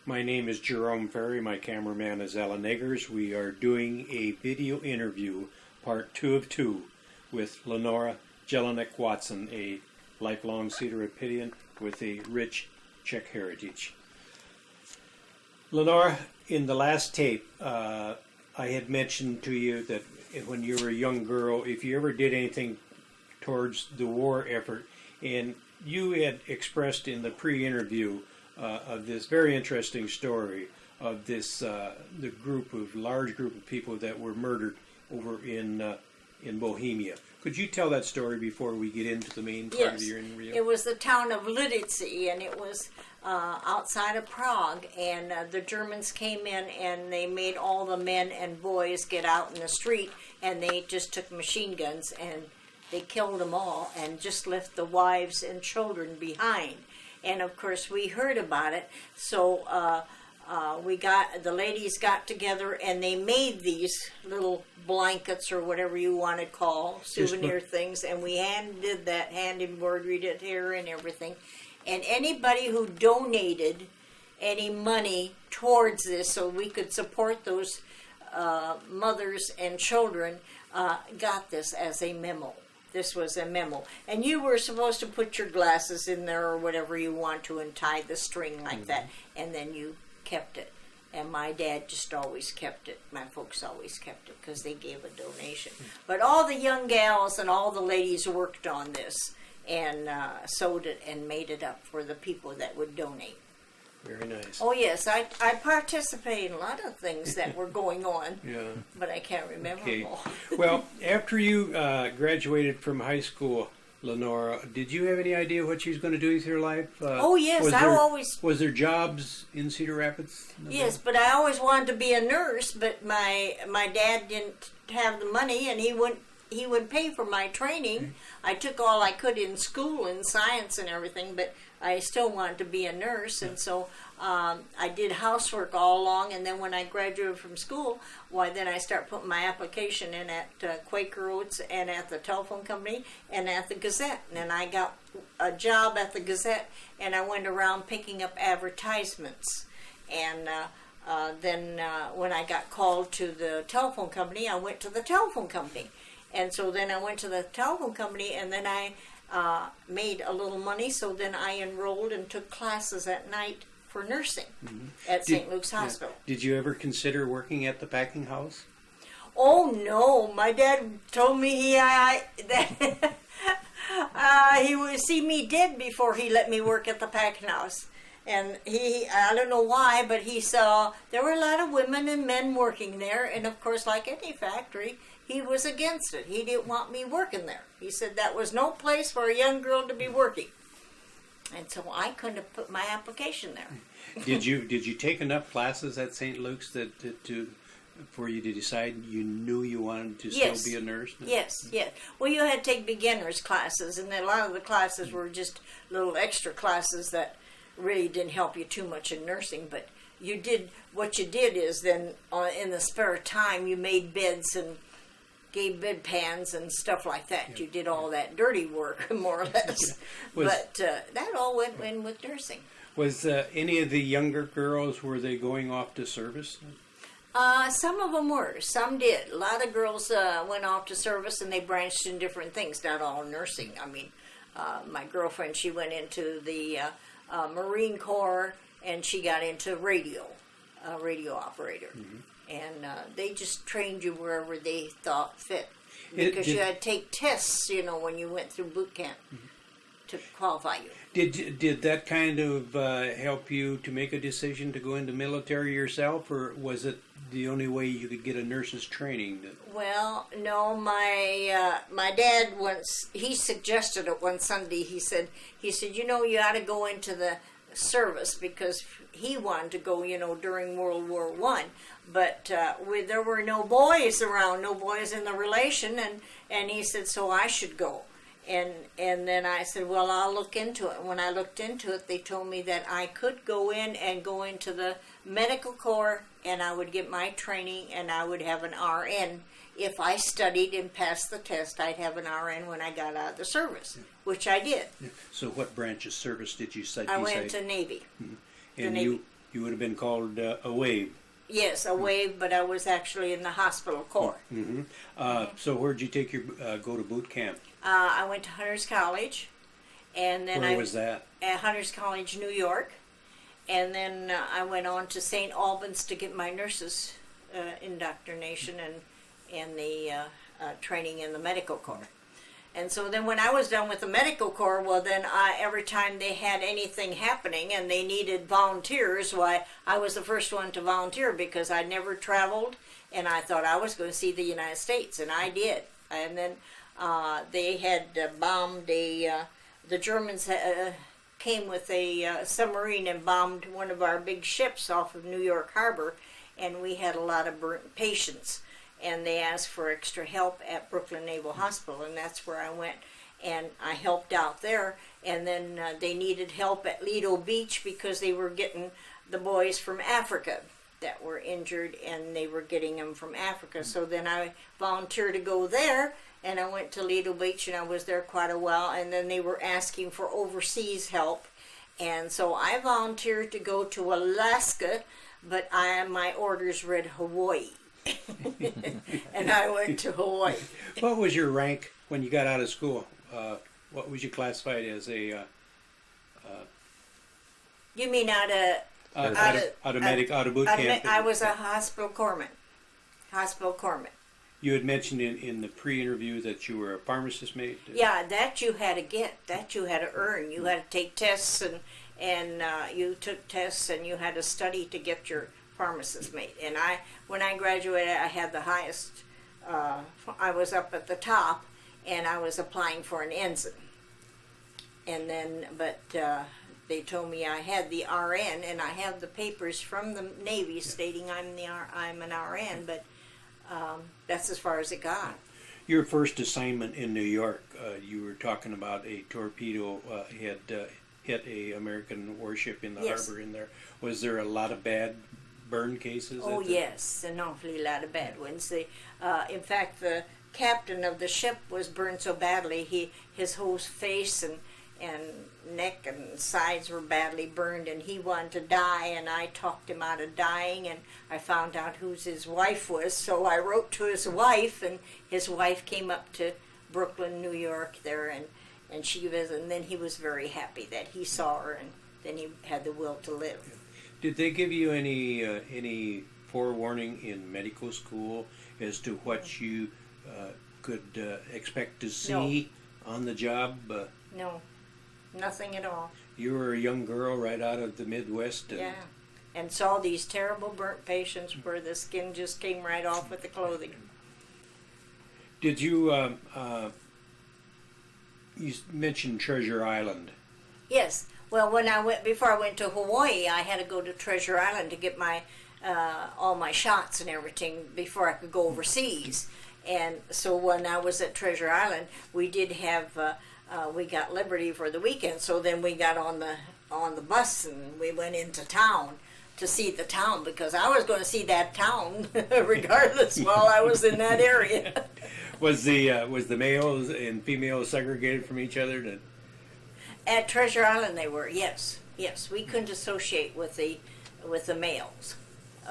My name is Jerome Ferry. My cameraman is Alan Eggers. We are doing a video interview, part 2 of 2, with Lenora Jelinek Watson, a lifelong Cedar Rapidian with a rich Czech heritage. Lenora, in the last tape, I had mentioned to you that when you were a young girl, if you ever did anything towards the war effort, and you had expressed in the pre-interview of this very interesting story of this the large group of people that were murdered over in Bohemia. Could you tell that story before we get into the main part of your interview? It was the town of Linn, and it was outside of Prague, and the Germans came in and they made all the men and boys get out in the street, and they just took machine guns and they killed them all and just left the wives and children behind. And of course we heard about it, so the ladies got together and they made these little blankets or whatever you want to call souvenir things, and we hand embroidered it here and everything. And anybody who donated any money towards this so we could support those mothers and children got this as a memo. This was a memo. And you were supposed to put your glasses in there or whatever you want to and tie the string like that. And then you kept it. And my dad just always kept it. My folks always kept it because they gave a donation. But all the young gals and all the ladies worked on this and sewed it and made it up for the people that would donate. Very nice. Oh yes, I participated in a lot of things that were going on, but I can't remember them all. Well, after you graduated from high school, Lenora, did you have any idea what you was going to do with your life? Oh yes, Was there jobs in Cedar Rapids? Yes, but I always wanted to be a nurse, but my dad didn't have the money, and he wouldn't pay for my training. I took all I could in school in science and everything, but I still wanted to be a nurse, and so I did housework all along, and then when I graduated from school, then I started putting my application in at Quaker Oats and at the telephone company and at the Gazette, and then I got a job at the Gazette, and I went around picking up advertisements, and then when I got called to the telephone company, I went to the telephone company. And so then I went to the telephone company, and then I made a little money, so then I enrolled and took classes at night for nursing at St. Luke's Hospital. Did you ever consider working at the packing house? Oh no, my dad told me he would see me dead before he let me work at the packing house. And I don't know why, but he saw there were a lot of women and men working there, and of course, like any factory, he was against it. He didn't want me working there. He said that was no place for a young girl to be working. And so I couldn't have put my application there. Did you take enough classes at St. Luke's for you to decide you knew you wanted to still be a nurse? Yes. Well, you had to take beginners classes, and a lot of the classes were just little extra classes that really didn't help you too much in nursing, but what you did is then in the spare time you made beds and gave bedpans and stuff like that. You did all that dirty work, more or less. But that all went in with nursing. Was any of the younger girls, were they going off to service? Some of them were. Some did. A lot of girls went off to service, and they branched in different things, not all nursing. I mean, my girlfriend, she went into the Marine Corps, and she got into radio operator. And they just trained you wherever they thought fit. Because you had to take tests, when you went through boot camp to qualify you. Did that kind of help you to make a decision to go into military yourself, or was it the only way you could get a nurse's training? Well, no, my dad he suggested it one Sunday. He said, you ought to go into the service, because he wanted to go, during World War I. But there were no boys around, no boys in the relation, and he said, so I should go. And then I said, well, I'll look into it. When I looked into it, they told me that I could go into the medical corps, and I would get my training, and I would have an RN. If I studied and passed the test, I'd have an RN when I got out of the service, which I did. So what branch of service did you study? I went to Navy. And You would have been called a wave. Yes, a wave, but I was actually in the hospital corps. Mm-hmm. So where'd you take your go to boot camp? I went to Hunter's College, and then Where was that? At Hunter's College, New York, and then I went on to St. Albans to get my nurses indoctrination and the training in the medical corps. And so then when I was done with the medical corps, well then every time they had anything happening and they needed volunteers, why I was the first one to volunteer because I never traveled and I thought I was going to see the United States, and I did. And then they had bombed the Germans came with a submarine and bombed one of our big ships off of New York Harbor, and we had a lot of burnt patients. And they asked for extra help at Brooklyn Naval Hospital, and that's where I went. And I helped out there, and then they needed help at Lido Beach because they were getting the boys from Africa that were injured, and they were getting them from Africa. So then I volunteered to go there, and I went to Lido Beach, and I was there quite a while, and then they were asking for overseas help. And so I volunteered to go to Alaska, but my orders read Hawaii. And I went to Hawaii. What was your rank when you got out of school? What was you classified as a? You mean out of boot camp? I was a hospital corpsman. Hospital corpsman. You had mentioned in the pre-interview that you were a pharmacist mate. Yeah, that you had to get. That you had to earn. You had to take tests, and you took tests, and you had to study to get your pharmacist mate. And when I graduated, I had the highest. I was up at the top, and I was applying for an ensign. And then, but they told me I had the RN, and I have the papers from the Navy stating I'm an RN. But that's as far as it got. Your first assignment in New York, you were talking about a torpedo had hit a American warship in the harbor in there. Was there a lot of bad burn cases? Oh yes, an awfully lot of bad ones. In fact, the captain of the ship was burned so badly, his whole face and neck and sides were badly burned, and he wanted to die, and I talked him out of dying, and I found out who his wife was, so I wrote to his wife, and his wife came up to Brooklyn, New York there, and she was, and then he was very happy that he saw her, and then he had the will to live. Did they give you any forewarning in medical school as to what you could expect to see on the job? No, nothing at all. You were a young girl right out of the Midwest. And saw these terrible burnt patients where the skin just came right off with the clothing. Did you, you mentioned Treasure Island. Yes. Well, before I went to Hawaii, I had to go to Treasure Island to get my all my shots and everything before I could go overseas. And so when I was at Treasure Island, we did have we got Liberty for the weekend. So then we got on the bus and we went into town to see the town because I was going to see that town regardless while I was in that area. Was the males and females segregated from each other? At Treasure Island, they were. Yes. We couldn't associate with the males,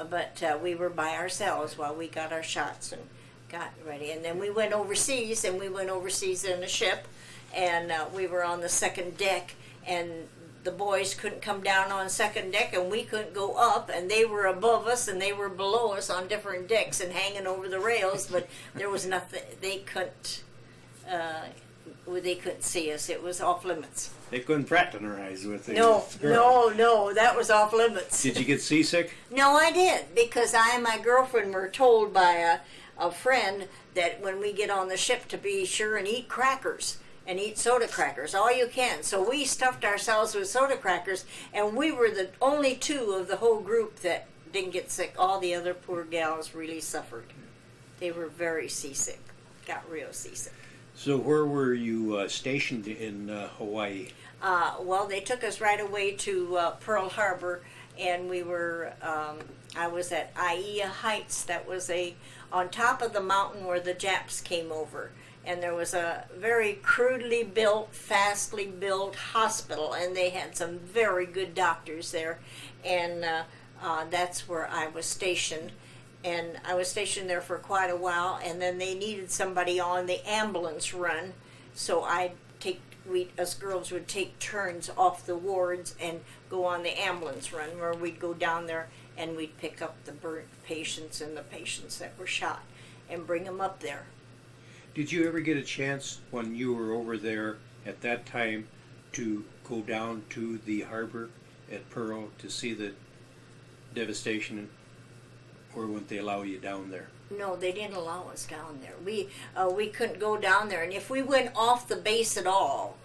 but we were by ourselves while we got our shots and got ready. And then we went overseas, in a ship, and we were on the second deck, and the boys couldn't come down on second deck, and we couldn't go up, and they were above us and they were below us on different decks and hanging over the rails, but there was nothing. They couldn't see us. It was off limits. They couldn't fraternize with the No, that was off limits. Did you get seasick? No, I did, because I and my girlfriend were told by a friend that when we get on the ship to be sure and eat crackers and eat soda crackers, all you can. So we stuffed ourselves with soda crackers, and we were the only two of the whole group that didn't get sick. All the other poor gals really suffered. They were very seasick, got real seasick. So where were you stationed in Hawaii? Well, they took us right away to Pearl Harbor, and we were, I was at Aiea Heights. That was on top of the mountain where the Japs came over. And there was a very crudely built, fastly built hospital, and they had some very good doctors there. and that's where I was stationed. And I was stationed there for quite a while, and then they needed somebody on the ambulance run, so us girls would take turns off the wards and go on the ambulance run, where we'd go down there and we'd pick up the burnt patients and the patients that were shot and bring them up there. Did you ever get a chance when you were over there at that time to go down to the harbor at Pearl to see the devastation, or wouldn't they allow you down there? No, they didn't allow us down there. We couldn't go down there, and if we went off the base at all,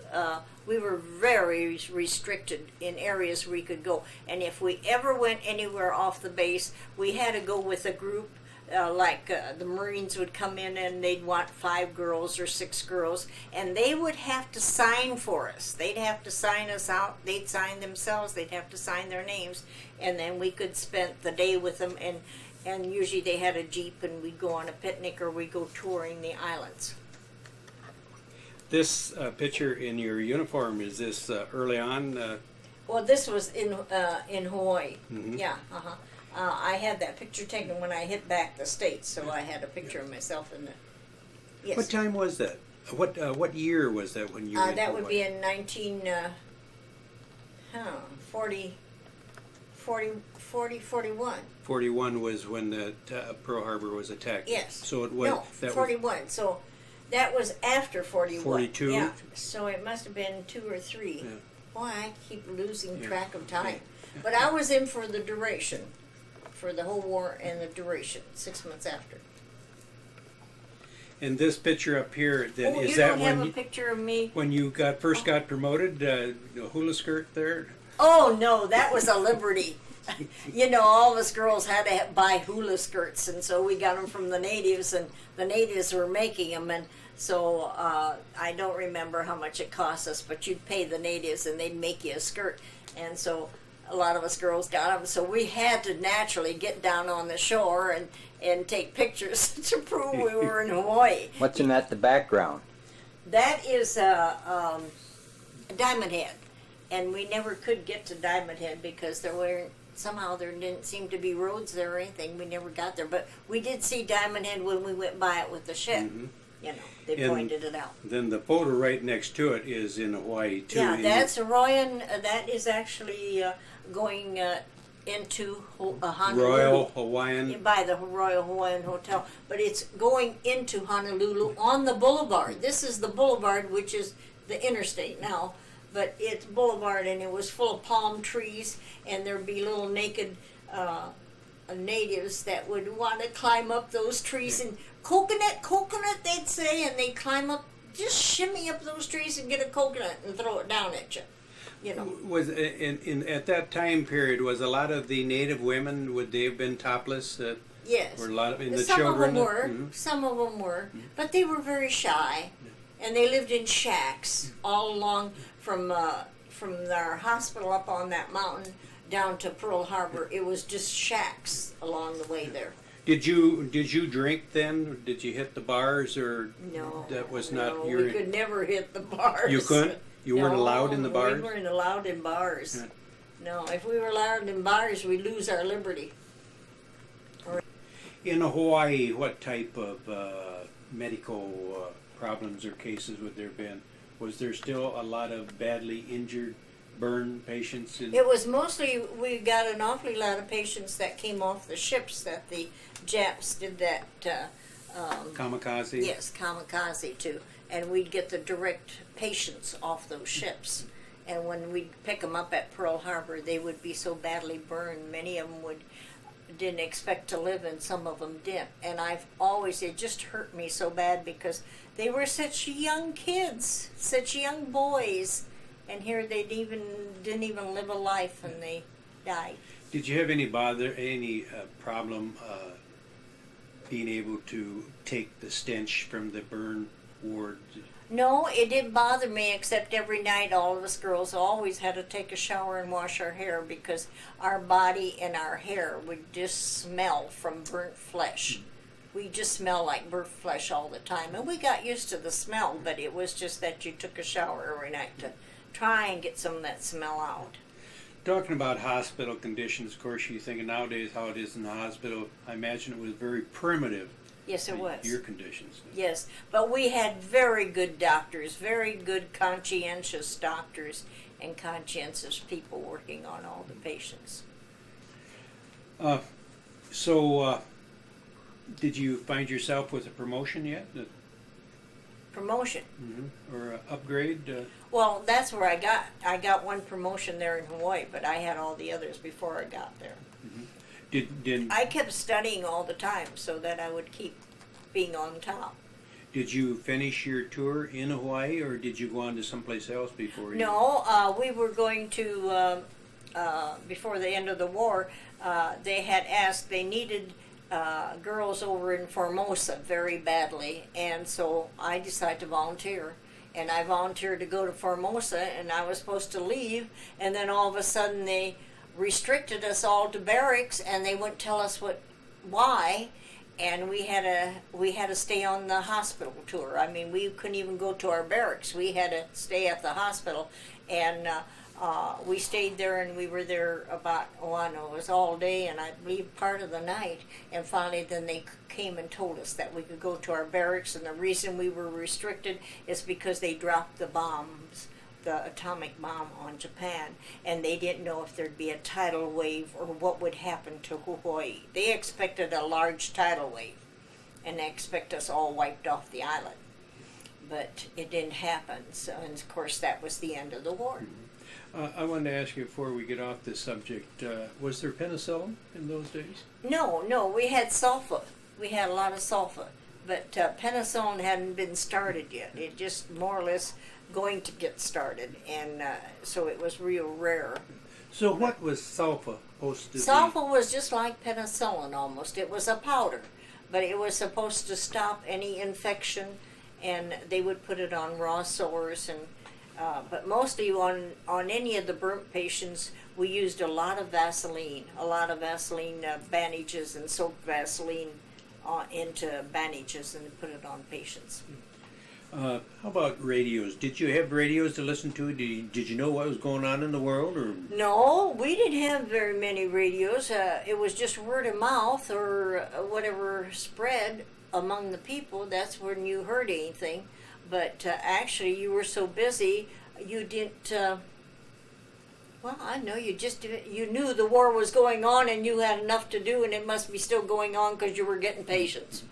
we were very restricted in areas we could go. And if we ever went anywhere off the base, we had to go with a group. The Marines would come in and they'd want 5 girls or 6 girls, and they would have to sign for us. They'd have to sign us out. They'd sign themselves. They'd have to sign their names, and then we could spend the day with them. And usually they had a Jeep, and we'd go on a picnic or we'd go touring the islands. This picture in your uniform, is this early on? Well, this was in Hawaii. Mm-hmm. Yeah, I had that picture taken when I hit back the States, so I had a picture of myself in it. Yes. What time was that? What year was that when you were in that Hawaii? would be in 41. 41 was when the Pearl Harbor was attacked. Yes. So it was. No, that 41. So that was after 41. 42? Yeah. So it must have been 2 or 3. Yeah. Boy, I keep losing track of time. Yeah. But I was in for the duration, for the whole war and the duration, 6 months after. And this picture up here, then Oh, is you that don't have when a picture of me? when you first got promoted? The hula skirt there. Oh no, that was a liberty. You know, all of us girls had to buy hula skirts, and so we got them from the natives, and the natives were making them, and so I don't remember how much it cost us, but you'd pay the natives, and they'd make you a skirt, and so a lot of us girls got them, so we had to naturally get down on the shore and take pictures to prove we were in Hawaii. What's in the background? That is Diamond Head, and we never could get to Diamond Head because there didn't seem to be roads there or anything. We never got there, but we did see Diamond Head when we went by it with the ship. Mm-hmm. You know, they pointed it out. Then the photo right next to it is in Hawaii too. Yeah, that's Royan. That is actually going into Honolulu. Royal Hawaiian. By the Royal Hawaiian Hotel, but it's going into Honolulu on the boulevard. This is the boulevard, which is the interstate now, but it's boulevard, and it was full of palm trees, and there'd be little naked natives that would want to climb up those trees, and coconut, they'd say, and they'd climb up, just shimmy up those trees and get a coconut and throw it down at you. You know. Was at that time period, was a lot of the native women, would they have been topless? Yes. Were a lot of the some children? of them were. Mhm. Some of them were, but they were very shy, and they lived in shacks all along from our hospital up on that mountain down to Pearl Harbor. It was just shacks along the way there. Did you drink then? Did you hit the bars, or No, that was not no, your? we could never hit the bars. You couldn't. You weren't No, allowed in the bars. We weren't allowed in bars. Yeah. No, if we were allowed in bars, we'd lose our liberty. In Hawaii, what type of medical problems or cases would there have been? Was there still a lot of badly injured, burned patients? It was mostly, we got an awfully lot of patients that came off the ships that the Japs did that. Kamikaze? Yes, kamikaze too. And we'd get the direct patients off those ships. And when we'd pick them up at Pearl Harbor, they would be so badly burned. Many of them didn't expect to live, and some of them didn't. And it just hurt me so bad because they were such young kids, such young boys, and here they didn't even live a life, and they died. Did you have any problem being able to take the stench from the burn ward? No, it didn't bother me, except every night all of us girls always had to take a shower and wash our hair because our body and our hair would just smell from burnt flesh. We just smell like burnt flesh all the time, and we got used to the smell, but it was just that you took a shower every night to try and get some of that smell out. Talking about hospital conditions, of course, you think nowadays how it is in the hospital. I imagine it was very primitive. Yes, it was. Your conditions. Yes, but we had very good doctors, very good conscientious doctors, and conscientious people working on all the patients. So, did you find yourself with a promotion yet? Promotion. Or an upgrade? Well, that's where I got one promotion there in Hawaii, but I had all the others before I got there. Did I kept studying all the time so that I would keep being on top. Did you finish your tour in Hawaii, or did you go on to someplace else before you? No, we were going to, before the end of the war, they had asked, they needed girls over in Formosa very badly, and so I decided to volunteer. And I volunteered to go to Formosa, and I was supposed to leave, and then all of a sudden they restricted us all to barracks, and they wouldn't tell us why, and we had to stay on the hospital tour. I mean, we couldn't even go to our barracks. We had to stay at the hospital, and we stayed there, and we were there about, I know, it was all day, and I believe part of the night, and finally then they came and told us that we could go to our barracks, and the reason we were restricted is because they dropped the bombs, the atomic bomb on Japan, and they didn't know if there'd be a tidal wave or what would happen to Hawaii. They expected a large tidal wave, and they expect us all wiped off the island. But it didn't happen, so, and of course that was the end of the war. I wanted to ask you before we get off this subject, was there penicillin in those days? No, we had sulfa. We had a lot of sulfa, but penicillin hadn't been started yet. It just more or less going to get started, and so it was real rare. So what was sulfa supposed to be? Sulfa was just like penicillin almost. It was a powder, but it was supposed to stop any infection, and they would put it on raw sores, and but mostly on any of the burnt patients, we used a lot of Vaseline bandages, and soaked Vaseline into bandages and put it on patients. How about radios? Did you have radios to listen to? Did you know what was going on in the world? Or No, we didn't have very many radios. It was just word of mouth or whatever spread among the people. That's when you heard anything. But actually, you were so busy, you didn't. Well, I know you knew the war was going on, and you had enough to do, and it must be still going on because you were getting patients.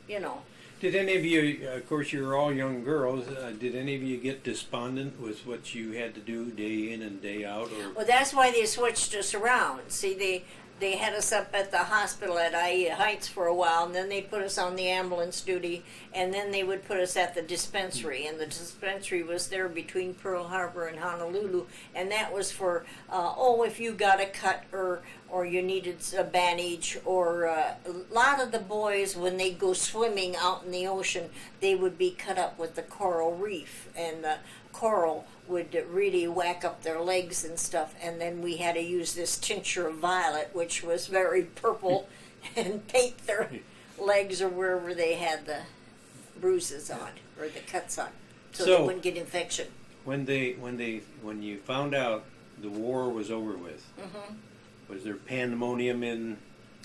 You know. Did any of you, of course you were all young girls, did any of you get despondent with what you had to do day in and day out? Or? Well, that's why they switched us around. See, they had us up at the hospital at Aiea Heights for a while, and then they put us on the ambulance duty, and then they would put us at the dispensary, and the dispensary was there between Pearl Harbor and Honolulu, and that was for, if you got a cut or you needed a bandage, or a lot of the boys, when they go swimming out in the ocean, they would be cut up with the coral reef, and the coral would really whack up their legs and stuff, and then we had to use this tincture of violet, which was very purple, and paint their legs or wherever they had the bruises on or the cuts on, so they wouldn't get infection. When you found out the war was over with, was there pandemonium in?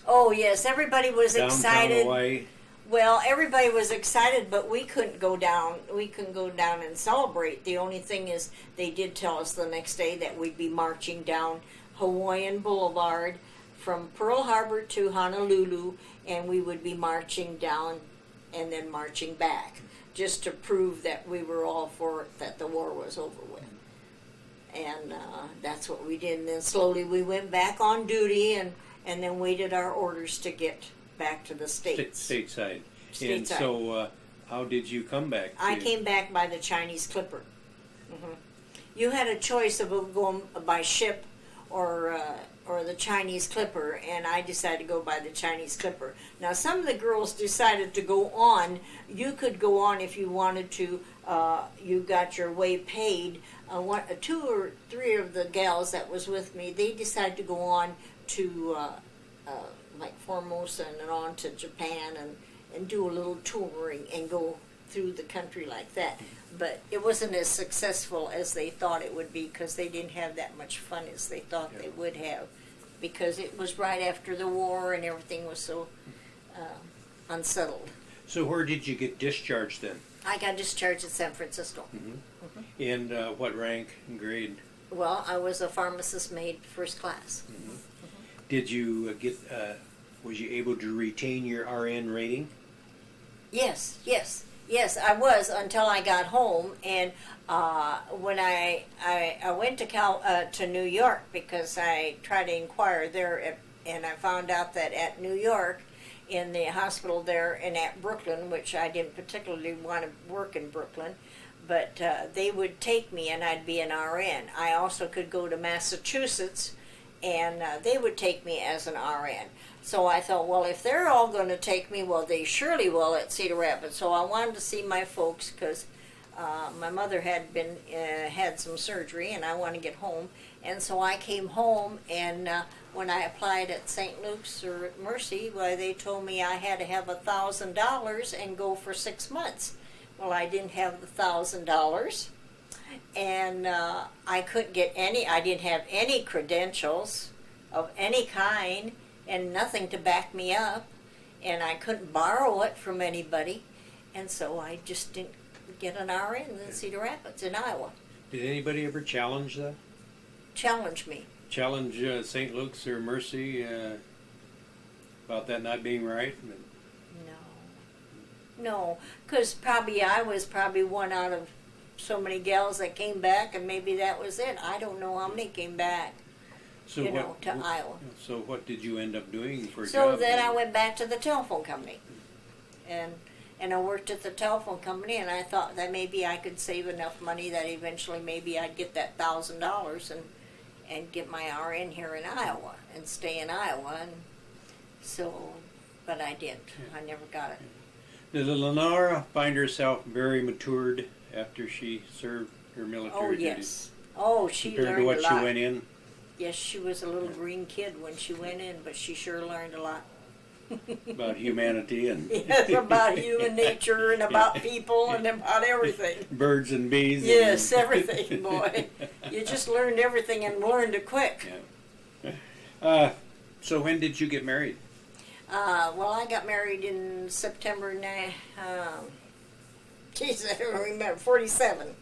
Oh yes, everybody was downtown excited. Hawaii? Well, everybody was excited, but we couldn't go down. We couldn't go down and celebrate. The only thing is, they did tell us the next day that we'd be marching down Hawaiian Boulevard from Pearl Harbor to Honolulu, and we would be marching down and then marching back, just to prove that we were all for it, that the war was over with. And that's what we did. And then slowly we went back on duty, and then waited our orders to get back to the States. Stateside. Stateside. And so, how did you come back? I came back by the Chinese Clipper. You had a choice of going by ship or the Chinese Clipper, and I decided to go by the Chinese Clipper. Now, some of the girls decided to go on. You could go on if you wanted to. You got your way paid. 2 or 3 of the gals that was with me, they decided to go on to like Formosa and then on to Japan and do a little touring and go through the country like that. But it wasn't as successful as they thought it would be because they didn't have that much fun as they thought they would have, because it was right after the war and everything was so unsettled. So where did you get discharged then? I got discharged at San Francisco. And what rank and grade? Well, I was a pharmacist maid first class. Did you was you able to retain your RN rating? Yes, I was until I got home, and when I went to New York because I tried to inquire there, and I found out that at New York, in the hospital there, and at Brooklyn, which I didn't particularly want to work in Brooklyn, but they would take me and I'd be an RN. I also could go to Massachusetts, and they would take me as an RN. So I thought, well, if they're all going to take me, well, they surely will at Cedar Rapids. So I wanted to see my folks because my mother had had some surgery, and I wanted to get home. And so I came home, and when I applied at St. Luke's or Mercy, well, they told me I had to have $1,000 and go for 6 months. Well, I didn't have the $1,000, and I couldn't get any. I didn't have any credentials of any kind, and nothing to back me up, and I couldn't borrow it from anybody, and so I just didn't get an RN in Cedar Rapids in Iowa. Did anybody ever challenge that? Challenge me. Challenge St. Luke's or Mercy about that not being right? No, because I was one out of so many gals that came back, and maybe that was it. I don't know how many came back. So to Iowa. So what did you end up doing for a So job? then I went back to the telephone company, and I worked at the telephone company, and I thought that maybe I could save enough money that eventually maybe I'd get that $1,000 and get my RN here in Iowa and stay in Iowa, and so, but I didn't. I never got it. Did Lenora find herself very matured after she served her military duties? Yes. Oh, she compared learned to what a lot. she went in? Yes, she was a little green kid when she went in, but she sure learned a lot. About humanity and Yes, about human nature and about people and about everything. Birds and bees. Yes, everything, boy. You just learned everything and learned it quick. Yeah. So when did you get married? Well, I got married in September, geez, I don't remember, 47.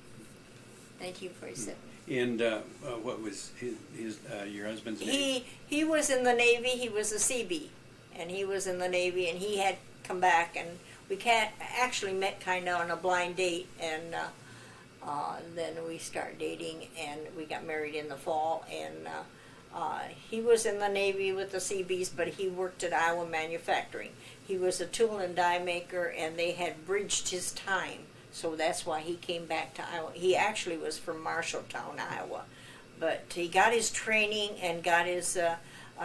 1947. And what was your husband's name? He was in the Navy. He was a CB, and he was in the Navy, and he had come back, and we actually met kind of on a blind date, and then we started dating, and we got married in the fall, and he was in the Navy with the CBs, but he worked at Iowa Manufacturing. He was a tool and die maker, and they had bridged his time. So that's why he came back to Iowa. He actually was from Marshalltown, Iowa. But he got his training and got his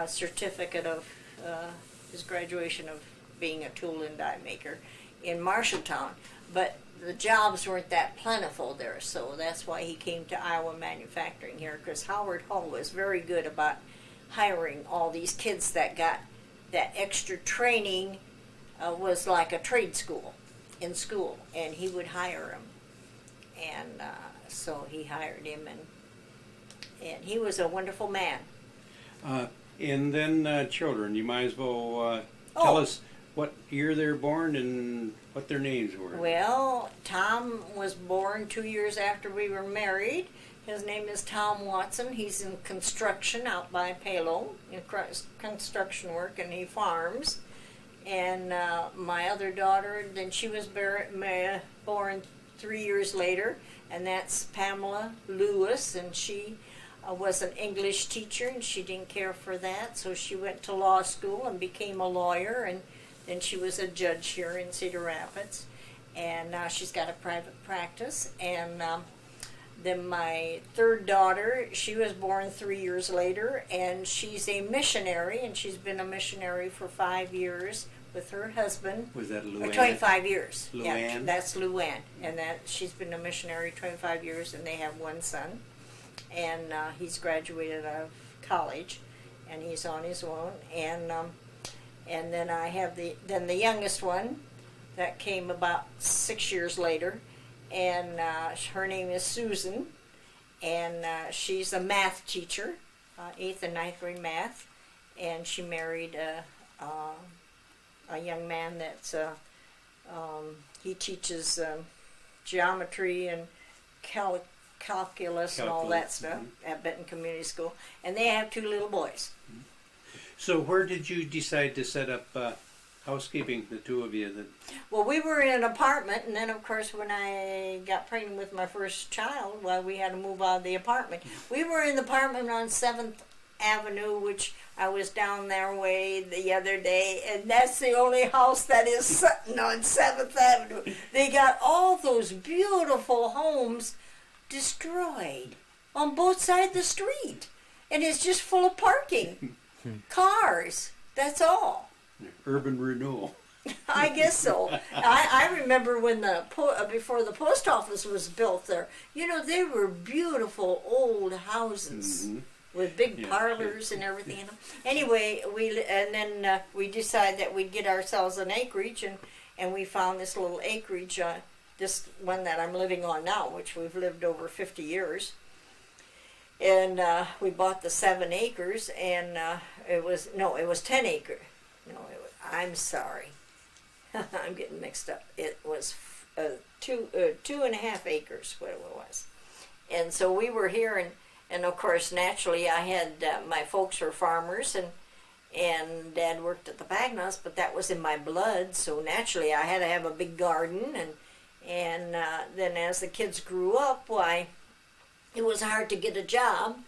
certificate of his graduation of being a tool and die maker in Marshalltown. But the jobs weren't that plentiful there, so that's why he came to Iowa Manufacturing here, because Howard Hall was very good about hiring all these kids that got that extra training, was like a trade school. In school, and he would hire him, and so he hired him, and he was a wonderful man. And then children, you might as well tell us what year they're born and what their names were. Well, Tom was born 2 years after we were married. His name is Tom Watson. He's in construction out by Palo, in construction work, and he farms. And my other daughter, then she was born 3 years later, and that's Pamela Lewis, and she was an English teacher, and she didn't care for that, so she went to law school and became a lawyer, and then she was a judge here in Cedar Rapids, and now she's got a private practice. And then my third daughter, she was born 3 years later, and she's a missionary, and she's been a missionary for 5 years with her husband. Was that Luann? 25 years. Luann? Yeah, that's Luann. And that she's been a missionary 25 years, and they have one son. And he's graduated out of college, and he's on his own. And then I have the youngest one, that came about 6 years later, and her name is Susan, and she's a math teacher, 8th and 9th grade math, and she married a young man that's he teaches geometry and calculus and all that stuff at Benton Community School, and they have 2 little boys. So where did you decide to set up housekeeping, the 2 of you? Well, we were in an apartment, and then of course when I got pregnant with my first child, well, we had to move out of the apartment. We were in the apartment on 7th Avenue, which I was down their way the other day, and that's the only house that is sitting on 7th Avenue. They got all those beautiful homes destroyed on both sides of the street, and it's just full of parking. Cars, that's all. Urban renewal. I guess so. I remember when before the post office was built there, you know, they were beautiful old houses with big parlors and everything in them. Anyway, we decided that we'd get ourselves an acreage, and we found this little acreage, this one that I'm living on now, which we've lived over 50 years. And we bought the 7 acres, and it was 10 acres. I'm sorry. I'm getting mixed up. It was 2.5 acres, what it was. And so we were here, and of course, naturally, I had, my folks were farmers, and Dad worked at the Bagnos, but that was in my blood, so naturally I had to have a big garden, and then as the kids grew up, why, it was hard to get a job,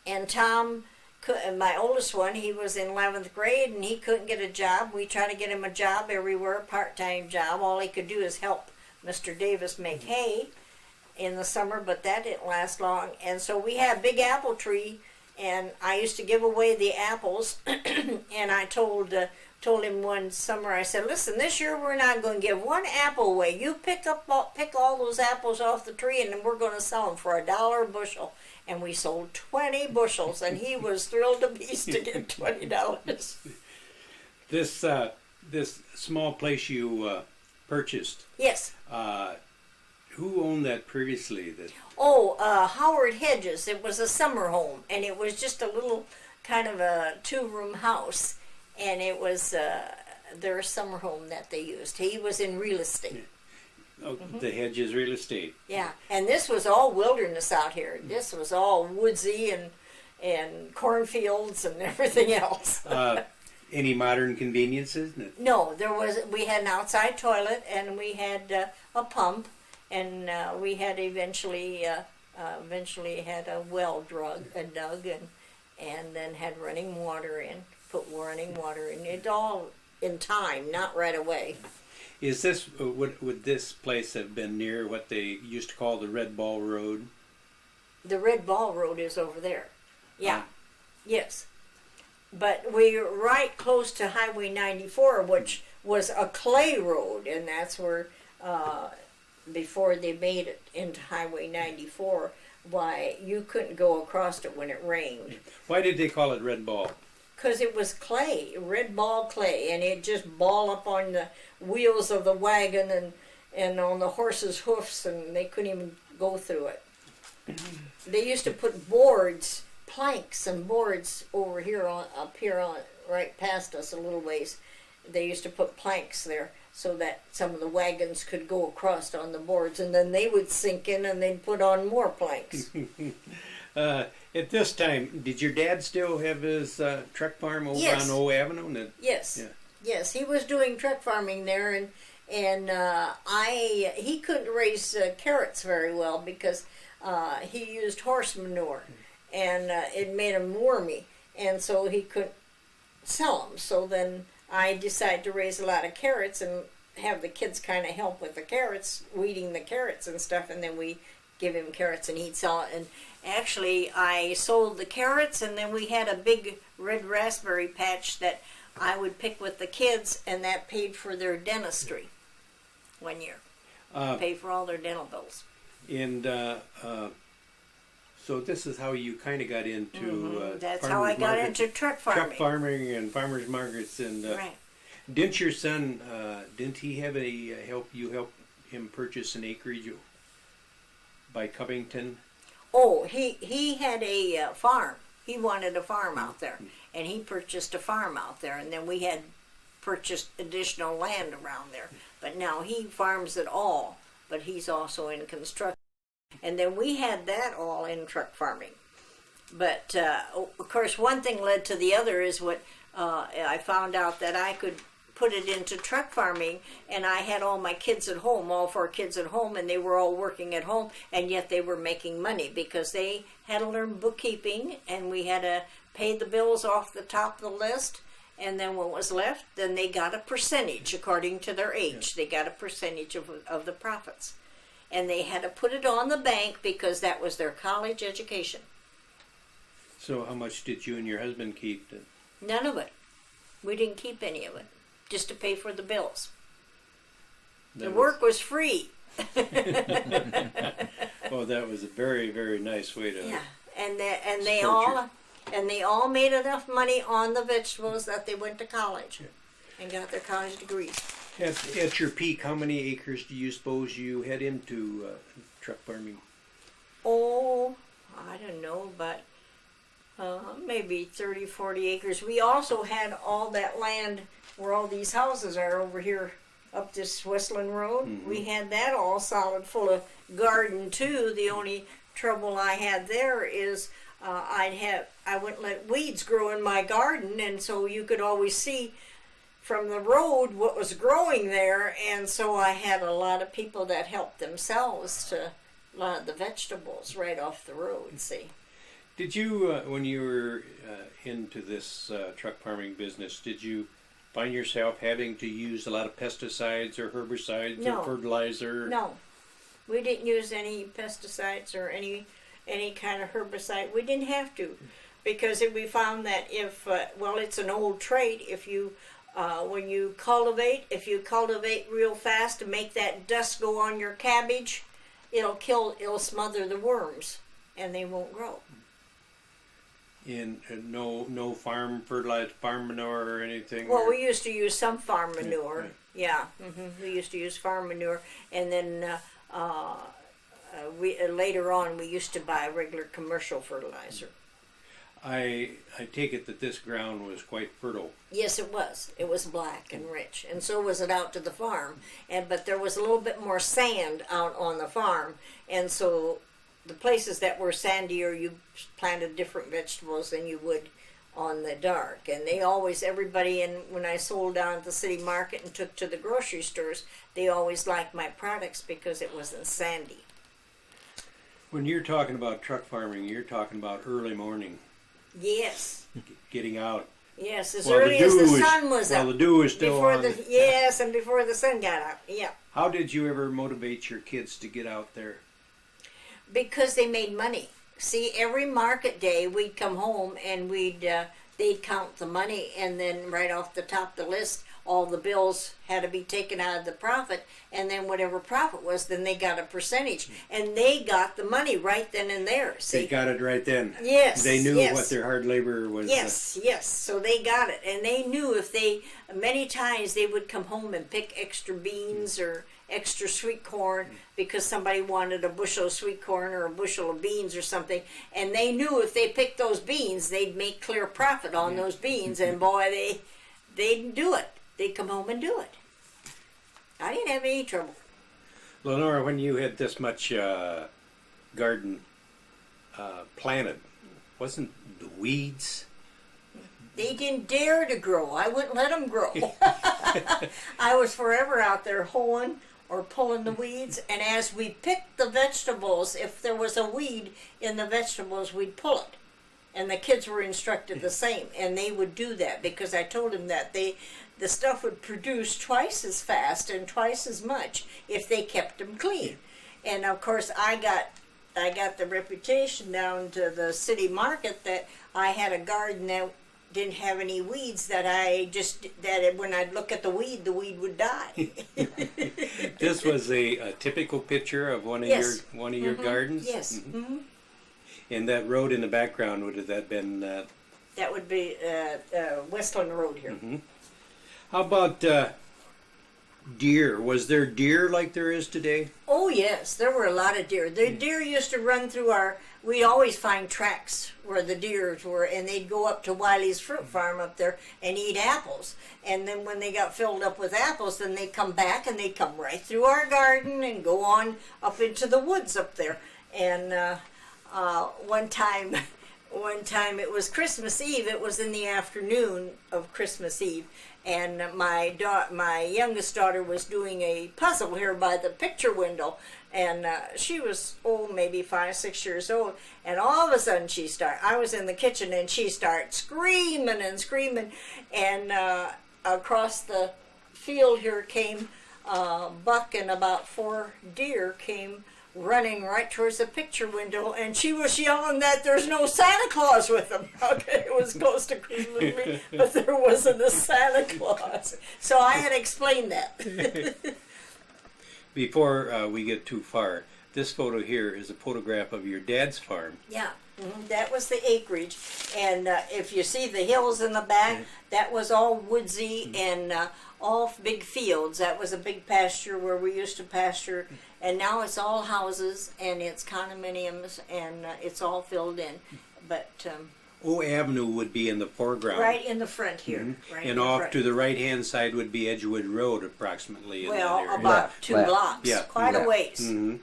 and Tom, my oldest one, he was in 11th grade, and he couldn't get a job. We tried to get him a job everywhere, a part-time job. All he could do is help Mr. Davis make hay in the summer, but that didn't last long. And so we had a big apple tree, and I used to give away the apples, and I told him one summer, I said, listen, this year we're not going to give one apple away. You pick all those apples off the tree, and then we're going to sell them for $1 a bushel. And we sold 20 bushels, and he was thrilled to pieces to get $20. This small place you purchased. Yes. Who owned that previously? Howard Hedges. It was a summer home, and it was just a little kind of a 2-room house, and it was their summer home that they used. He was in real estate. Oh, the Hedges real estate. Yeah, and this was all wilderness out here. This was all woodsy and cornfields and everything else. Any modern conveniences? No, we had an outside toilet, and we had a pump, and we had eventually had a well dug, and then had running water in. Put running water in. It all in time, not right away. Is this would this place have been near what they used to call the Red Ball Road? The Red Ball Road is over there. Yeah. Yes. But we're right close to Highway 94, which was a clay road, and that's where, before they made it into Highway 94, why you couldn't go across it when it rained. Why did they call it Red Ball? Because it was clay, red ball clay, and it just ball up on the wheels of the wagon and on the horse's hoofs, and they couldn't even go through it. They used to put planks and boards over here up here right past us a little ways. They used to put planks there so that some of the wagons could go across on the boards, and then they would sink in, and they'd put on more planks. At this time, did your dad still have his truck farm over on O Avenue? Yes. Yeah. Yes, he was doing truck farming there, and he couldn't raise carrots very well because he used horse manure, and it made him wormy, and so he couldn't sell them. So then I decided to raise a lot of carrots and have the kids kind of help with the carrots, weeding the carrots and stuff, and then we give him carrots and he'd sell it. And actually, I sold the carrots, and then we had a big red raspberry patch that I would pick with the kids, and that paid for their dentistry one year. Paid for all their dental bills. And so this is how you kind of got into that's how I got into truck farming. Truck farming and farmers markets. And right. Didn't your son? Didn't he have a help him purchase an acreage by Covington? Oh, he had a farm. He wanted a farm out there, and he purchased a farm out there, and then we had purchased additional land around there. But now he farms it all, but he's also in construction. And then we had that all in truck farming. But of course, one thing led to the other is what I found out that I could put it into truck farming, and I had all my kids at home, all 4 kids at home, and they were all working at home, and yet they were making money because they had to learn bookkeeping, and we had to pay the bills off the top of the list, and then what was left, then they got a percentage according to their age. They got a percentage of the profits, and they had to put it on the bank because that was their college education. So how much did you and your husband keep? None of it. We didn't keep any of it, just to pay for the bills. The work was free. Oh, that was a very, very nice way to. Yeah, and they all made enough money on the vegetables that they went to college and got their college degrees. At your peak, how many acres do you suppose you had into truck farming? Oh, I don't know, but maybe 30, 40 acres. We also had all that land where all these houses are over here up this Westland Road. Mm-hmm. We had that all solid full of garden too. The only trouble I had there is I wouldn't let weeds grow in my garden, and so you could always see from the road what was growing there, and so I had a lot of people that helped themselves to a lot of the vegetables right off the road, see. Did you, when you were into this truck farming business, did you find yourself having to use a lot of pesticides or herbicides or fertilizer? No. We didn't use any pesticides or any kind of herbicide. We didn't have to, because we found that if, it's an old trait, if you, when you cultivate, if you cultivate real fast to make that dust go on your cabbage, it'll smother the worms and they won't grow. And no farm fertilizer, farm manure or anything? Well, we used to use some farm manure. Right. Yeah, we used to use farm manure, and then we later on we used to buy regular commercial fertilizer. I take it that this ground was quite fertile. Yes, it was. It was black and rich, and so was it out to the farm. But there was a little bit more sand out on the farm, and so the places that were sandier, you planted different vegetables than you would on the dark. And they always, everybody, when I sold down at the city market and took to the grocery stores, they always liked my products because it wasn't sandy. When you're talking about truck farming, you're talking about early morning. Yes. Getting out. Yes, as early as the sun was up. While the dew was still on. Yes, and before the sun got up. Yeah. How did you ever motivate your kids to get out there? Because they made money. See, every market day we'd come home and they'd count the money, and then right off the top of the list, all the bills had to be taken out of the profit, and then whatever profit was, then they got a percentage, and they got the money right then and there. See? They got it right then. Yes. They knew what their hard labor was. Yes, yes. So they got it, and they knew many times they would come home and pick extra beans or extra sweet corn because somebody wanted a bushel of sweet corn or a bushel of beans or something, and they knew if they picked those beans, they'd make clear profit on those beans, and boy, they'd do it. They'd come home and do it. I didn't have any trouble. Lenora, when you had this much garden planted, wasn't the weeds? They didn't dare to grow. I wouldn't let them grow. I was forever out there hoeing or pulling the weeds, and as we picked the vegetables, if there was a weed in the vegetables, we'd pull it. And the kids were instructed the same, and they would do that because I told them that the stuff would produce twice as fast and twice as much if they kept them clean. And of course, I got the reputation down to the city market that I had a garden that didn't have any weeds, that when I'd look at the weed would die. This was a typical picture of one of your gardens. Yes. Mm-hmm. Mm-hmm. And that road in the background, would have that been? That would be Westland Road here. Mm-hmm. How about deer? Was there deer like there is today? Oh yes, there were a lot of deer. The deer used to run through our. We'd always find tracks where the deers were, and they'd go up to Wiley's fruit farm up there and eat apples. And then when they got filled up with apples, then they'd come back and they'd come right through our garden and go on up into the woods up there. And one time it was Christmas Eve. It was in the afternoon of Christmas Eve, and my youngest daughter was doing a puzzle here by the picture window, and she was maybe 5-6 years old, and all of a sudden I was in the kitchen and she started screaming and screaming, and across the field here came buck and about 4 deer came running right towards the picture window, and she was yelling that there's no Santa Claus with them. Okay, it was close to Christmas Eve, but there wasn't a Santa Claus. So I had to explain that. Before we get too far, this photo here is a photograph of your dad's farm. Yeah, that was the acreage, and if you see the hills in the back, that was all woodsy and all big fields. That was a big pasture where we used to pasture, and now it's all houses and it's condominiums and it's all filled in. But O Avenue would be in the foreground. right in the front here. Right in And the off front. to the right-hand side would be Edgewood Road, approximately. In that Well, area. about 2 Left. blocks. Yeah. Quite a ways. Mhm.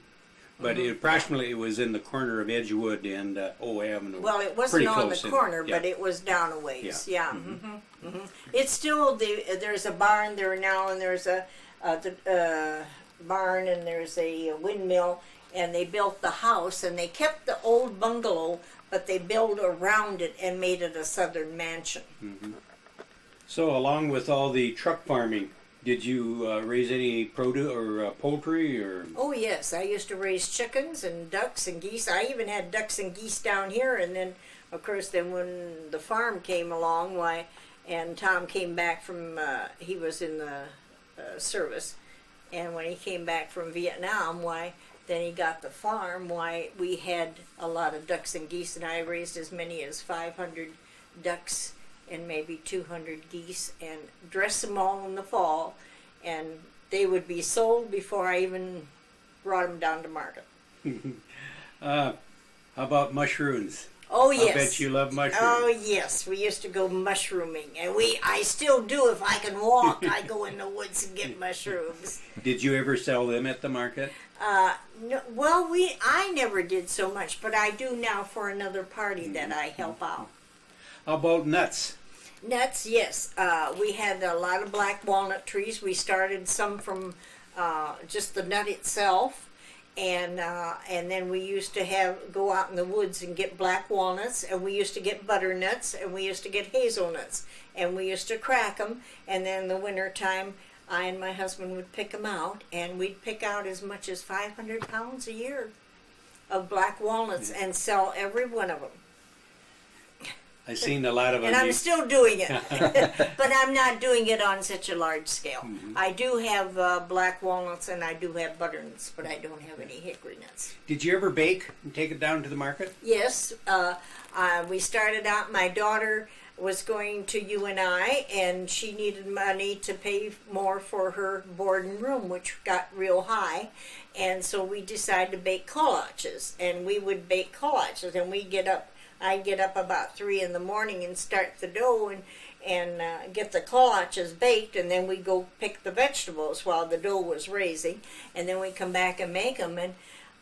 But approximately it was in the corner of Edgewood and O Avenue. Well, it wasn't Pretty on the close in. corner, Yeah. but it was down a ways. Yeah. Yeah. It's still there's a barn there now, and there's a barn, and there's a windmill, and they built the house, and they kept the old bungalow, but they built around it and made it a southern mansion. So, along with all the truck farming, did you raise any produce or poultry or? Oh yes, I used to raise chickens and ducks and geese. I even had ducks and geese down here, and then of course then when the farm came along, and Tom came back from he was in the service, and when he came back from Vietnam, then he got the farm. We had a lot of ducks and geese, and I raised as many as 500 ducks and maybe 200 geese, and dress them all in the fall, and they would be sold before I even brought them down to market. How about mushrooms? Oh I yes. bet you love mushrooms. Oh yes, we used to go mushrooming, and I still do. If I can walk, I go in the woods and get mushrooms. Did you ever sell them at the market? No, well, I never did so much, but I do now for another party that I help out. How about nuts? Nuts, yes. We had a lot of black walnut trees. We started some from just the nut itself, and then we used to go out in the woods and get black walnuts, and we used to get butternuts, and we used to get hazelnuts, and we used to crack them, and then in the winter time, I and my husband would pick them out, and we'd pick out as much as 500 pounds a year of black walnuts and sell every one of them. I've seen a lot of them. And I'm still doing it, but I'm not doing it on such a large scale. I do have black walnuts and I do have butternuts, but I don't have any hickory nuts. Did you ever bake and take it down to the market? Yes, we started out, my daughter was going to UNI, and she needed money to pay more for her board and room, which got real high, and so we decided to bake kolaches, and we would bake kolaches, and I'd get up about 3 in the morning and start the dough and get the kolaches baked, and then we'd go pick the vegetables while the dough was raising, and then we'd come back and make them.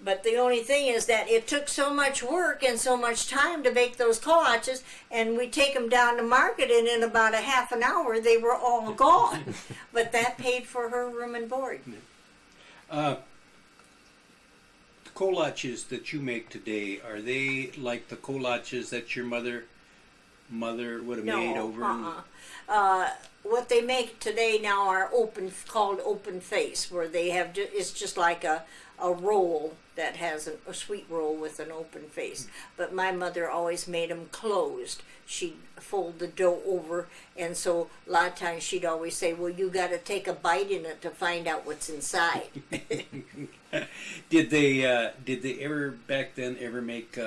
But the only thing is that it took so much work and so much time to bake those kolaches, and we'd take them down to market, and in about a half an hour they were all gone. But that paid for her room and board. The kolaches that you make today, are they like the kolaches that your mother would have made over? What they make today now are called open face, where they have it's just like a roll that has a sweet roll with an open face. But my mother always made them closed. She'd fold the dough over, and so a lot of times she'd always say, well, you got to take a bite in it to find out what's inside. Did they ever back then make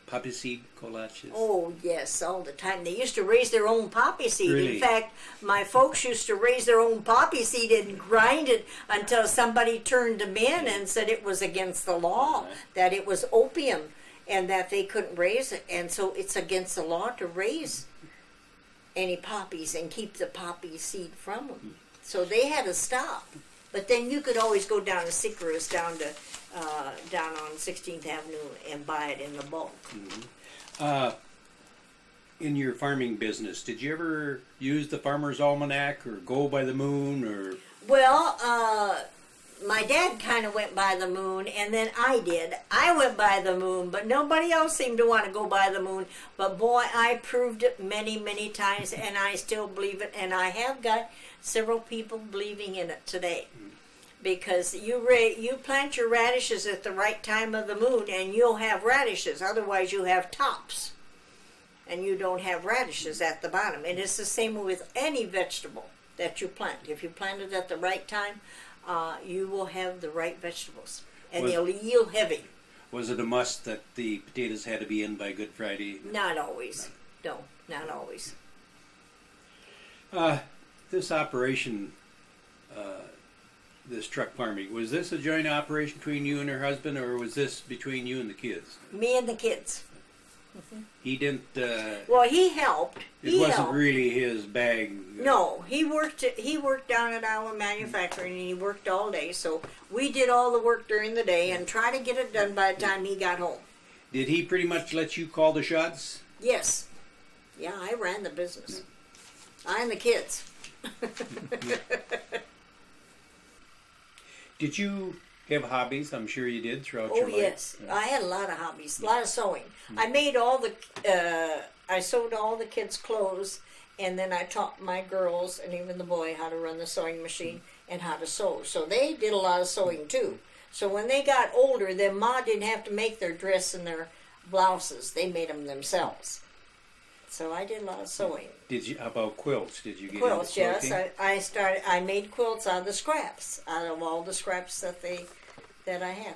poppy seed kolaches? Oh yes, all the time. They used to raise their own poppy seeds. Really? In fact, my folks used to raise their own poppy seed and grind it until somebody turned them in and said it was against the law, that it was opium, and that they couldn't raise it. And so it's against the law to raise any poppies and keep the poppy seed from them. So they had to stop. But then you could always go down to Sycaris, down on 16th Avenue, and buy it in the bulk. In your farming business, did you ever use the Farmer's Almanac or go by the moon or? Well, my dad kind of went by the moon, and then I did. I went by the moon, but nobody else seemed to want to go by the moon. But boy, I proved it many, many times, and I still believe it. And I have got several people believing in it today. Because you plant your radishes at the right time of the moon, and you'll have radishes. Otherwise, you have tops, and you don't have radishes at the bottom. And it's the same with any vegetable that you plant. If you plant it at the right time, you will have the right vegetables, and they'll yield heavy. Was it a must that the potatoes had to be in by Good Friday? Not always. No, not always. This operation, this truck farming, was this a joint operation between you and her husband, or was this between you and the kids? Me and the kids. He didn't. Well, he helped. It wasn't really his bag. No, he worked down at our manufacturing, and he worked all day. So we did all the work during the day and try to get it done by the time he got home. Did he pretty much let you call the shots? Yes. Yeah, I ran the business. I and the kids. Did you have hobbies? I'm sure you did throughout your life. Oh, yes. I had a lot of hobbies, a lot of sewing. I made I sewed all the kids' clothes, and then I taught my girls and even the boy how to run the sewing machine and how to sew. So they did a lot of sewing, too. So when they got older, then Ma didn't have to make their dress and their blouses. They made them themselves. So I did a lot of sewing. Did you? How about quilts? Did you get Quilts? into quilting? Yes, I made quilts out of the scraps, out of all the scraps that I had.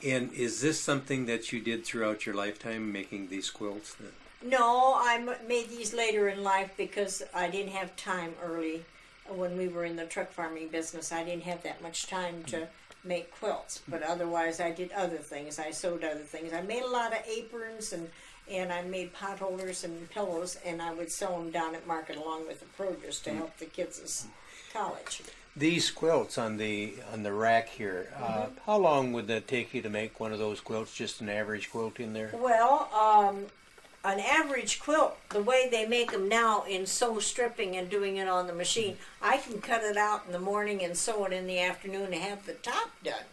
And is this something that you did throughout your lifetime, making these quilts? No, I made these later in life because I didn't have time early when we were in the truck farming business. I didn't have that much time to make quilts, but otherwise I did other things. I sewed other things. I made a lot of aprons and I made pot holders and pillows, and I would sell them down at market along with the produce to help the kids' college. These quilts on the rack here, how long would that take you to make one of those quilts, just an average quilt in there? Well, an average quilt, the way they make them now in sew stripping and doing it on the machine, I can cut it out in the morning and sew it in the afternoon to have the top done.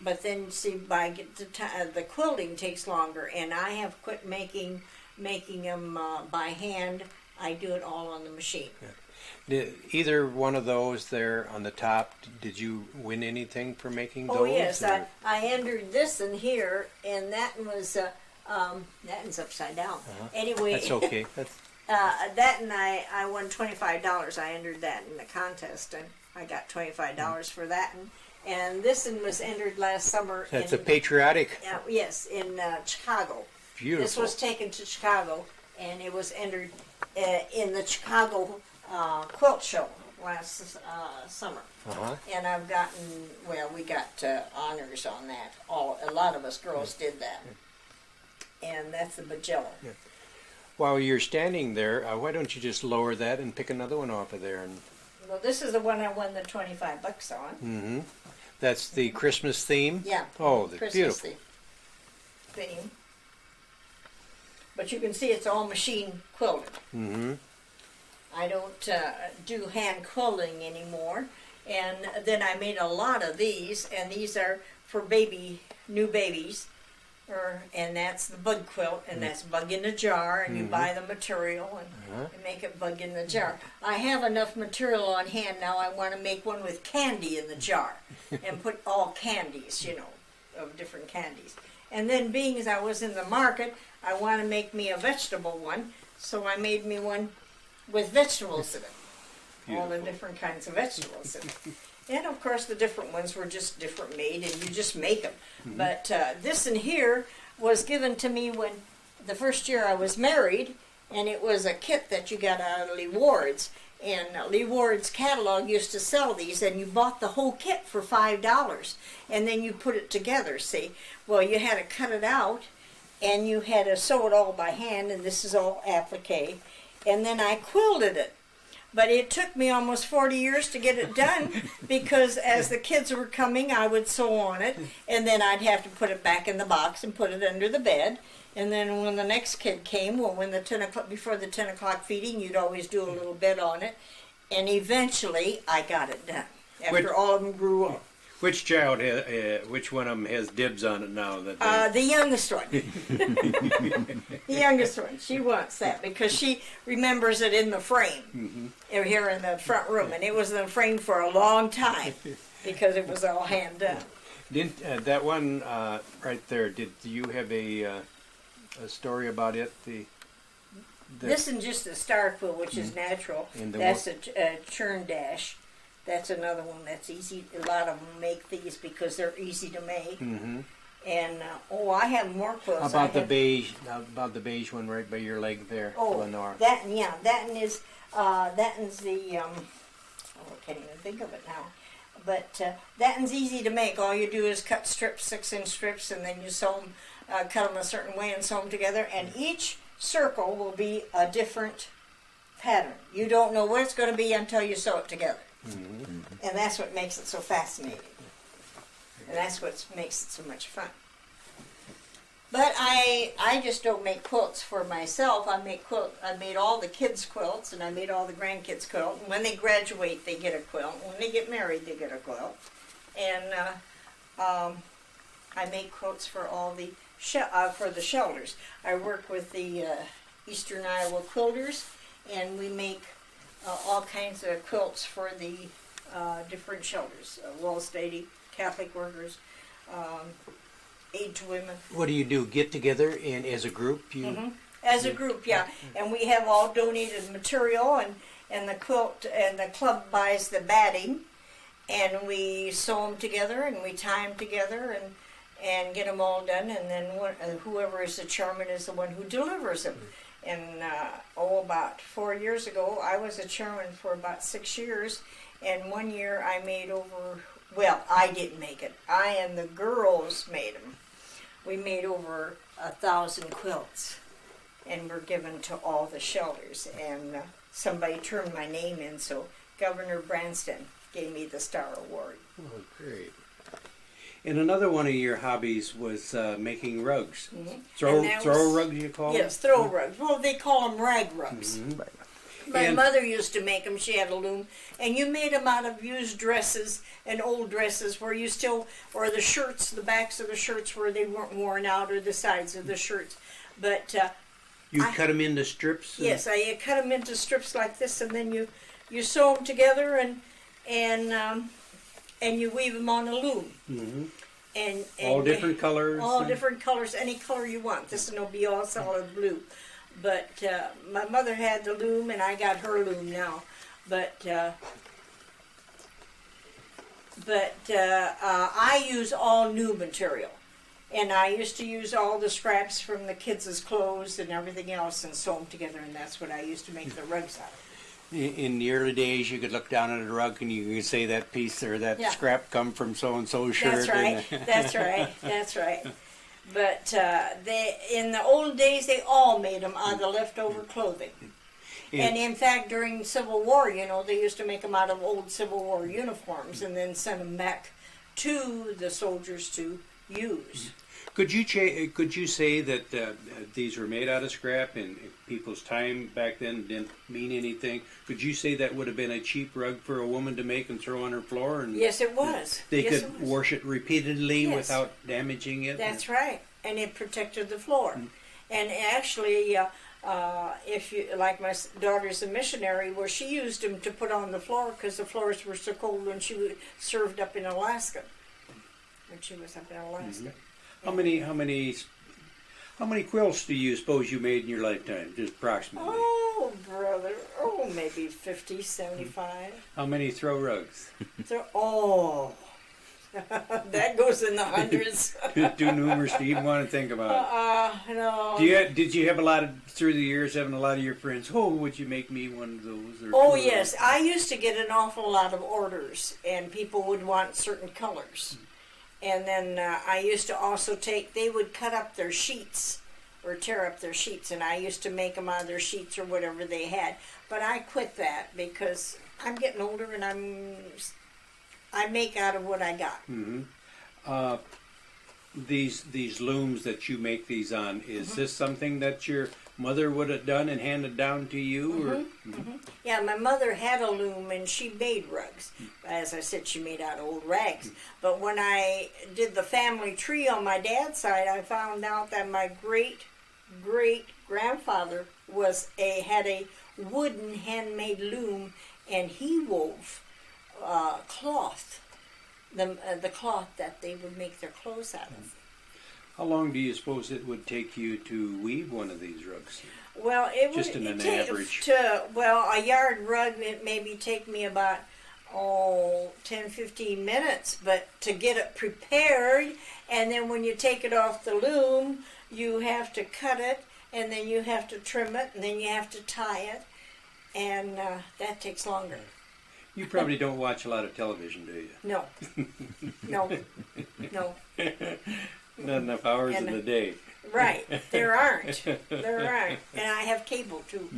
But then, see, the quilting takes longer, and I have quit making them by hand. I do it all on the machine. Yeah. Did either one of those there on the top, did you win anything for making those? Oh, yes. I entered this in here, and that was, that one's upside down. Anyway. That's okay. That and I won $25. I entered that in the contest, and I got $25 for that. And this one was entered last summer. That's a patriotic. Yes, in Chicago. Beautiful. This was taken to Chicago, and it was entered in the Chicago quilt show last summer. And I've gotten, we got honors on that. A lot of us girls did that. And that's the Magellan. Yeah. While you're standing there, why don't you just lower that and pick another one off of there? Well, this is the one I won the $25 on. Mm-hmm. That's the Christmas theme? Yeah. Oh, that's Christmas beautiful. theme. But you can see it's all machine quilted. Mm-hmm. I don't do hand quilting anymore. And then I made a lot of these, and these are for new babies. And that's the bug quilt, and that's bug in a jar, and you buy the material and make it bug in the jar. I have enough material on hand now. I want to make one with candy in the jar and put all candies, of different candies. And then being as I was in the market, I want to make me a vegetable one, so I made me one with vegetables in it. Beautiful. All the different kinds of vegetables in it. And of course the different ones were just different made, and you just make them. Mm-hmm. But this in here was given to me when the first year I was married, and it was a kit that you got out of Lee Ward's. And Lee Ward's catalog used to sell these, and you bought the whole kit for $5, and then you put it together. See, well, you had to cut it out, and you had to sew it all by hand, and this is all applique. And then I quilted it. But it took me almost 40 years to get it done because as the kids were coming, I would sew on it, and then I'd have to put it back in the box and put it under the bed. And then when the next kid came, well, when the 10 o'clock, before the 10 o'clock feeding, you'd always do a little bit on it. And eventually, I got it done after all of them grew up. Which child, which one of them has dibs on it now? The youngest one. The youngest one. She wants that because she remembers it in the frame here in the front room. And it was in the frame for a long time because it was all hand done. Didn't that one right there, did you have a story about it? This is just a star quill, which is natural. That's a churn dash. That's another one that's easy. A lot of them make these because they're easy to make. And I have more quilts. How about the beige one right by your leg there, Lenora? That is the I can't even think of it now. But that one's easy to make. All you do is cut strips, 6-inch strips, and then you sew them, cut them a certain way and sew them together. And each circle will be a different pattern. You don't know what it's going to be until you sew it together. And that's what makes it so fascinating. And that's what makes it so much fun. But I just don't make quilts for myself. I made all the kids' quilts, and I made all the grandkids' quilts. And when they graduate, they get a quilt. When they get married, they get a quilt. And I make quilts for all the for the shelters. I work with the Eastern Iowa Quilters, and we make all kinds of quilts for the different shelters, Walls Lady, Catholic workers, aid to women. What do you do? Get together and as a group? As a group, yeah. And we have all donated material, and the quilt and the club buys the batting, and we sew them together and we tie them together and get them all done. And then whoever is the chairman is the one who delivers them. And about 4 years ago, I was a chairman for about 6 years, and 1 year I made over, well, I didn't make it. I and the girls made them. We made over 1,000 quilts, and were given to all the shelters. And somebody turned my name in, so Governor Branston gave me the Star Award. Oh, great. And another one of your hobbies was making rugs. Throw rugs, you call them? Yes, throw rugs. Well, they call them rag rugs. My mother used to make them. She had a loom. And you made them out of used dresses and old dresses where you still, or the shirts, the backs of the shirts where they weren't worn out, or the sides of the shirts. But you cut them into strips? Yes, I cut them into strips like this, and then you sew them together and you weave them on a loom. And all different colors? All different colors, any color you want. This one will be all solid blue. But my mother had the loom, and I got her loom now. But I use all new material. And I used to use all the scraps from the kids' clothes and everything else and sew them together, and that's what I used to make the rugs out of. In the early days, you could look down at a rug and you could say that piece or that scrap come from so-and-so's shirt. That's right. That's right. That's right. But in the old days, they all made them out of the leftover clothing. And in fact, during Civil War, they used to make them out of old Civil War uniforms and then send them back to the soldiers to use. Could you say that these were made out of scrap and people's time back then didn't mean anything? Could you say that would have been a cheap rug for a woman to make and throw on her floor? And yes, it was. They could wash it repeatedly without damaging it? That's right. And it protected the floor. And actually, if you, like my daughter's a missionary, where she used them to put on the floor because the floors were so cold when she served up in Alaska. When she was up in Alaska. How many quilts do you suppose you made in your lifetime, just approximately? Oh, brother. Oh, maybe 50, 75. How many throw rugs? That goes in the hundreds. Too numerous to even want to think about. No. Did you have a lot of, through the years, having a lot of your friends, oh, would you make me one of those? Or Oh, two of yes. those? I used to get an awful lot of orders, and people would want certain colors. And then I used to also they would cut up their sheets or tear up their sheets, and I used to make them out of their sheets or whatever they had. But I quit that because I'm getting older, and I make out of what I got. Mm-hmm. These looms that you make these on, is this something that your mother would have done and handed down to you? Or? Yeah, my mother had a loom and she made rugs. As I said, she made out of old rags. But when I did the family tree on my dad's side, I found out that my great grandfather had a wooden handmade loom, and he wove cloth. The cloth that they would make their clothes out of. How long do you suppose it would take you to weave one of these rugs? Well, it Just would in an take average. a yard rug. It maybe take me about 10-15 minutes, but to get it prepared, and then when you take it off the loom, you have to cut it, and then you have to trim it, and then you have to tie it, and that takes longer. You probably don't watch a lot of television, do you? No. No. Not enough hours in the day. Right. There aren't. And I have cable, too.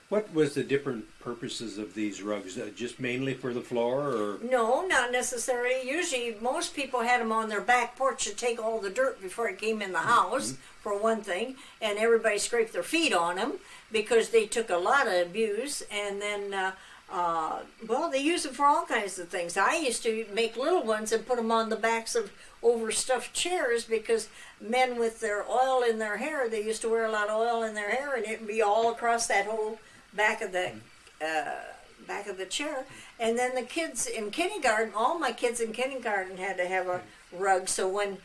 What was the different purposes of these rugs? Just mainly for the floor, or? No, not necessarily. Usually, most people had them on their back porch to take all the dirt before it came in the house, for one thing. And everybody scraped their feet on them because they took a lot of abuse. And then, they use them for all kinds of things. I used to make little ones and put them on the backs of overstuffed chairs because men with their oil in their hair, they used to wear a lot of oil in their hair, and it would be all across that whole back of the chair. And then the kids in kindergarten, all my kids in kindergarten had to have a rug. So when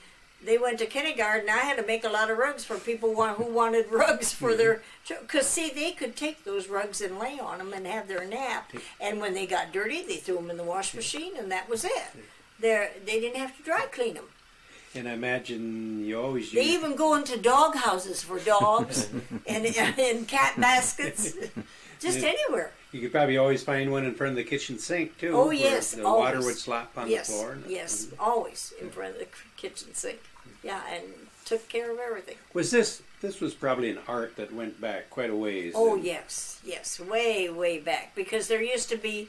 they went to kindergarten, I had to make a lot of rugs for people who wanted rugs for their, because see, they could take those rugs and lay on them and have their nap. And when they got dirty, they threw them in the wash machine, and that was it. They didn't have to dry clean them. And I imagine you always They use... even go into dog houses for dogs and in cat baskets, just anywhere. You could probably always find one in front of the kitchen sink, too. Oh, where yes, the always. water would slop on the floor. Yes, always in front of the kitchen sink. Yeah, and took care of everything. Was this was probably an art that went back quite a ways. Oh, yes, way back. Because there used to be,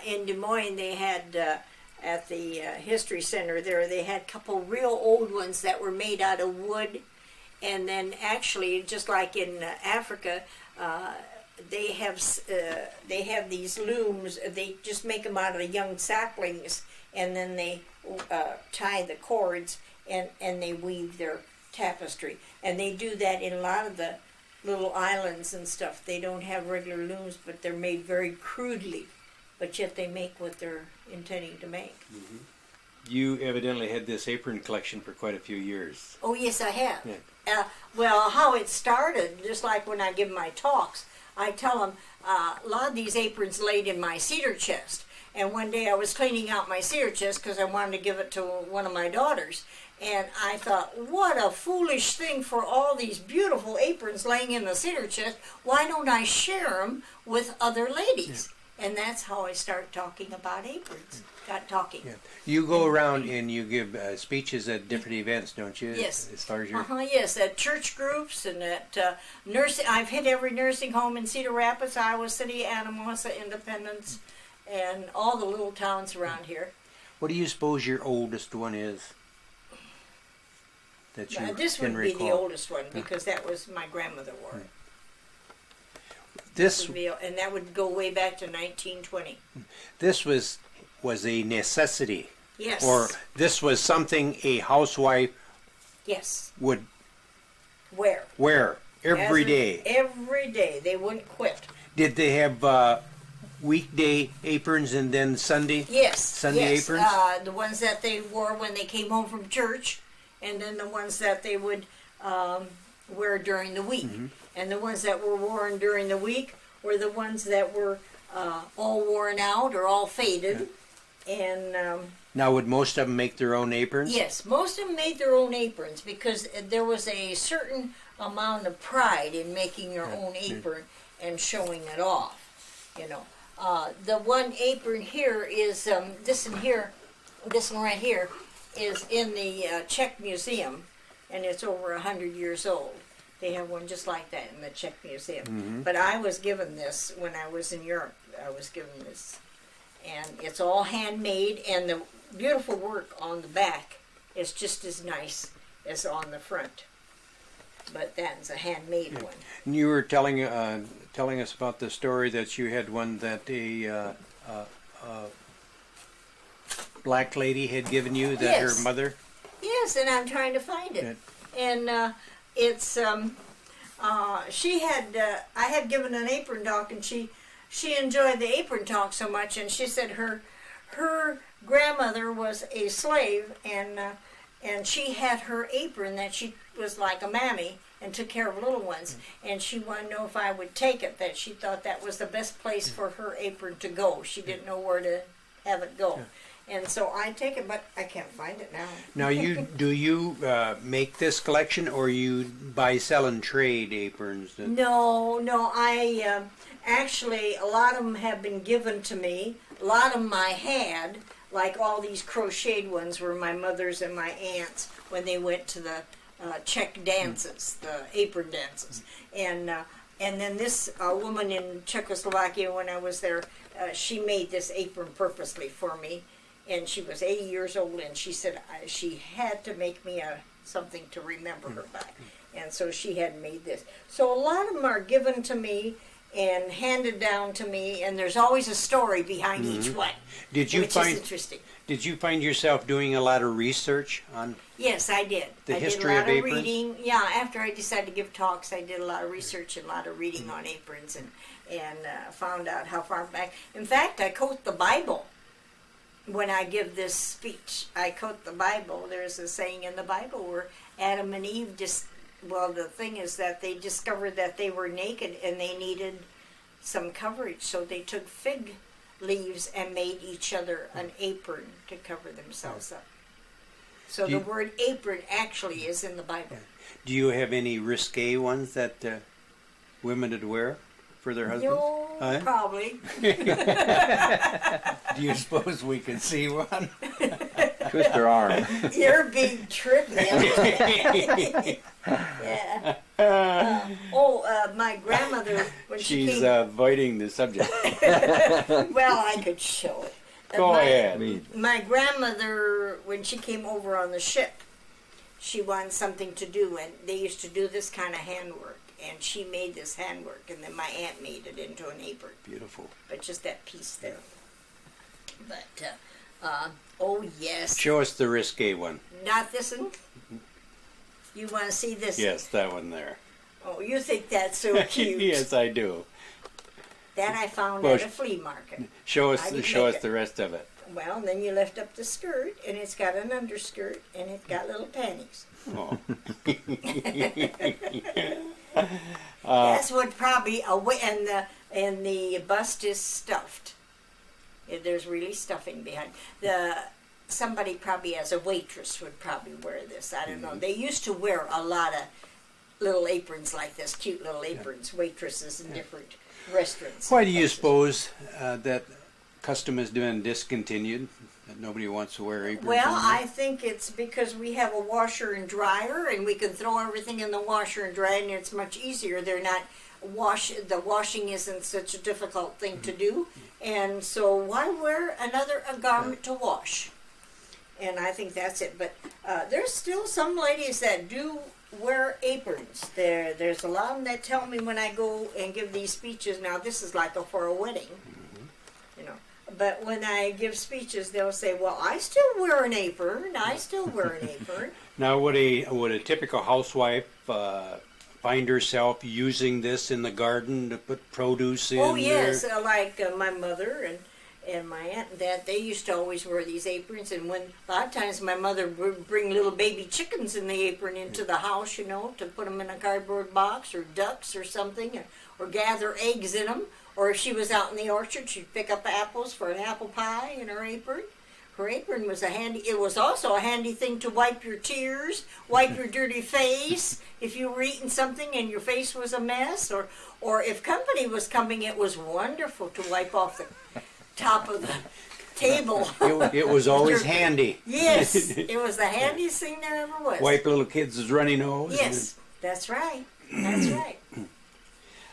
in Des Moines, they had... at the History Center there, they had a couple real old ones that were made out of wood, and then actually, just like in Africa, they have these looms. They just make them out of young saplings, and then they tie the cords, and they weave their tapestry. And they do that in a lot of the little islands and stuff. They don't have regular looms, but they're made very crudely. But yet they make what they're intending to make. Mm-hmm. You evidently had this apron collection for quite a few years. Oh, yes, I have. Yeah. Well, how it started, just like when I give my talks, I tell them a lot of these aprons laid in my cedar chest. And one day I was cleaning out my cedar chest because I wanted to give it to one of my daughters. And I thought, what a foolish thing for all these beautiful aprons laying in the cedar chest. Why don't I share them with other ladies? Yeah. And that's how I started talking about aprons. Got talking. Yeah. You go around and you give speeches at different events, don't you? Yes. As far as your... Yes, at church groups and at nursing. I've hit every nursing home in Cedar Rapids, Iowa City, Anamosa, Independence, and all the little towns around here. What do you suppose your oldest one is? That you this can would be recall? the oldest one because that was my grandmother wore it. This And that would go way back to 1920. This was a necessity. Yes. Or this was something a housewife yes. would wear every day. Every day. They wouldn't quit. Did they have weekday aprons and then Sunday? Yes. Sunday yes. aprons? The ones that they wore when they came home from church, and then the ones that they would wear during the week. Mm-hmm. And the ones that were worn during the week were the ones that were all worn out or all faded. And Now, would most of them make their own aprons? yes, most of them made their own aprons because there was a certain amount of pride in making your own apron and showing it off. You know, the one apron here is this one right here is in the Czech Museum, and it's over 100 years old. They have one just like that in the Czech Museum. Mm-hmm. But I was given this when I was in Europe. I was given this, and it's all handmade, and the beautiful work on the back is just as nice as on the front. But that's a handmade one. And you were telling us about the story that you had one that a black lady had given you, that Yes. her mother. Yes, and I'm trying to find it. Good. And it's she had I had given an apron talk, and she enjoyed the apron talk so much, and she said her grandmother was a slave, and she had her apron that she was like a mammy and took care of little ones, and she wanted to know if I would take it, that she thought that was the best place for her apron to go. She didn't know where to have it go. And so I take it, but I can't find it now. Now, do you make this collection, or you buy, sell, and trade aprons? No, I actually, a lot of them have been given to me. A lot of them I had, like all these crocheted ones were my mother's and my aunt's when they went to the Czech dances, the apron dances. And then this woman in Czechoslovakia, when I was there, she made this apron purposely for me. And she was 80 years old, and she said she had to make me something to remember her by. And so she had made this. So a lot of them are given to me and handed down to me, and there's always a story behind each one, Did you which is interesting. Did you find yourself doing a lot of research on? Yes, I did. The I history did a of lot of aprons? reading. Yeah, after I decided to give talks, I did a lot of research and a lot of reading on aprons, and found out how far back. In fact, I quote the Bible. When I give this speech, I quote the Bible. There's a saying in the Bible where Adam and Eve the thing is that they discovered that they were naked and they needed some coverage. So they took fig leaves and made each other an apron to cover themselves up. So the word apron actually is in the Bible. Do you have any risque ones that women would wear for their husbands? No, Huh? probably. Do you suppose we could see one? Twist her arm. You're being trippy. Yeah. My grandmother, when she She's came... avoiding the subject. Well, I could show it. Go my, ahead. My grandmother, when she came over on the ship, she wanted something to do, and they used to do this kind of handwork. And she made this handwork, and then my aunt made it into an apron. Beautiful. But just that piece there. But, oh yes. Show us the risque one. Not this one? You want to see this? Yes, that one there. Oh, you think that's so cute. Yes, I do. That I found Well, at a flea market. Show I us didn't show make us it. the rest of it. Well, then you lift up the skirt, and it's got an underskirt, and it's got little panties. Oh. That's what probably and the bust is stuffed. There's really stuffing behind. Somebody probably as a waitress would probably wear this. I don't know. They used to wear a lot of little aprons like this, cute little aprons, waitresses in different restaurants. Why do and you places. suppose that custom has been discontinued? That nobody wants to wear aprons Well, anymore? I think it's because we have a washer and dryer, and we can throw everything in the washer and dry, and it's much easier. They're not the washing isn't such a difficult thing to do, and so why wear a garment to wash? And I think that's it. But there's still some ladies that do wear aprons. There's a lot of them that tell me when I go and give these speeches. Now this is like for a wedding, you know. But when I give speeches, they'll say, "Well, I still wear an apron. I still wear an apron." Now, would a typical housewife find herself using this in the garden to put produce in? Oh yes, there? like my mother and my aunt and dad, they used to always wear these aprons. And when a lot of times my mother would bring little baby chickens in the apron into the house, you know, to put them in a cardboard box, or ducks or something, or gather eggs in them. Or if she was out in the orchard, she'd pick up apples for an apple pie in her apron. Her apron was it was also a handy thing to wipe your tears, wipe your dirty face if you were eating something and your face was a mess, or if company was coming, it was wonderful to wipe off the top of the table. It was always handy. Yes, it was the handiest thing there ever was. Wipe little kids' runny nose. Yes, that's right. That's right.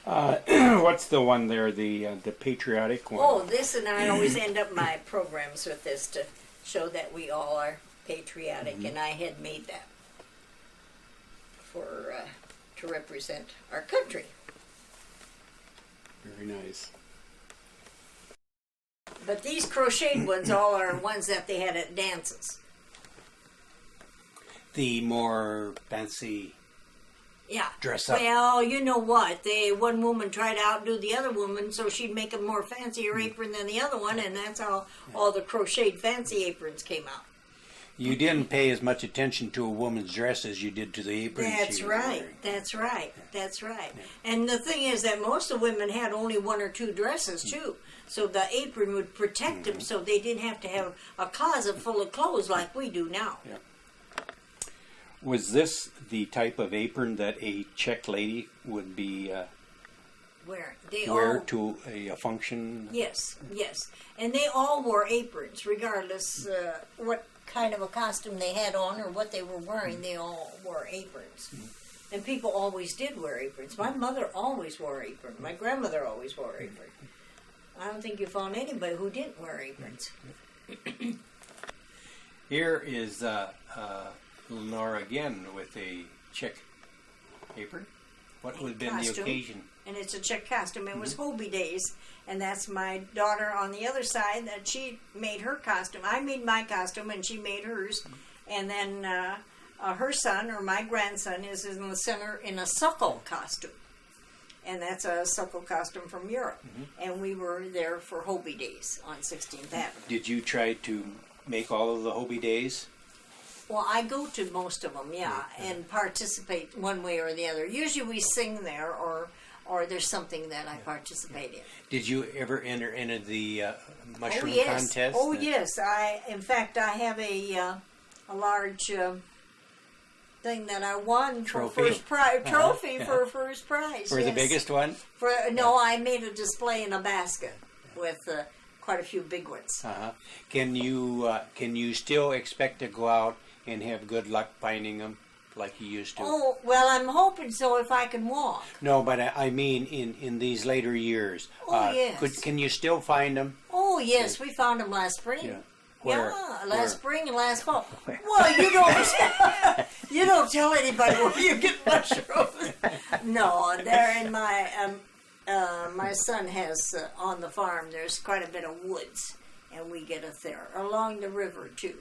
What's the one there? The patriotic one. Oh, this, and I always end up my programs with this to show that we all are patriotic, and I had made that for to represent our country. Very nice. But these crocheted ones all are ones that they had at dances. The more fancy Yeah. dress up. Well, you know what? One woman tried to outdo the other woman, so she'd make a more fancier apron than the other one, and that's how all the crocheted fancy aprons came out. You didn't pay as much attention to a woman's dress as you did to the apron. That's right. That's right. That's right. And the thing is that most of the women had only one or two dresses too, so the apron would protect them, so they didn't have to have a closet full of clothes like we do now. Yeah. Was this the type of apron that a Czech lady would be Where they wear all to a function? yes, and they all wore aprons, regardless what kind of a costume they had on or what they were wearing. They all wore aprons, and people always did wear aprons. My mother always wore an apron. My grandmother always wore an apron. I don't think you found anybody who didn't wear aprons. Here is Lenora again with a Czech apron. What would have been the Costume. occasion? And it's a Czech costume. It was Hobie Days, and that's my daughter on the other side. That she made her costume. I made my costume, and she made hers. And then her son, or my grandson, is in the center in a suckle costume, and that's a suckle costume from Europe. And we were there for Hobie Days on 16th Avenue. Did you try to make all of the Hobie days? Well, I go to most of them, yeah, and participate one way or the other. Usually we sing there, or there's something that I participate in. Did you ever enter into the mushroom Oh yes. contest? Oh yes. In fact, I have a large thing that I won Trophy. for first prize. Trophy Yeah. for first prize. For the yes. biggest one? I made a display in a basket with quite a few big ones. Uh-huh. Can you still expect to go out and have good luck finding them like you used to? Oh well, I'm hoping so if I can walk. No, but I mean in these later years. Oh, yes. Can you still find them? Oh yes, we found them last spring. Yeah. Where? Yeah, Where? last spring and last fall. Well, you don't tell anybody where you get mushrooms. No, they're in my son has on the farm. There's quite a bit of woods, and we get it there along the river too,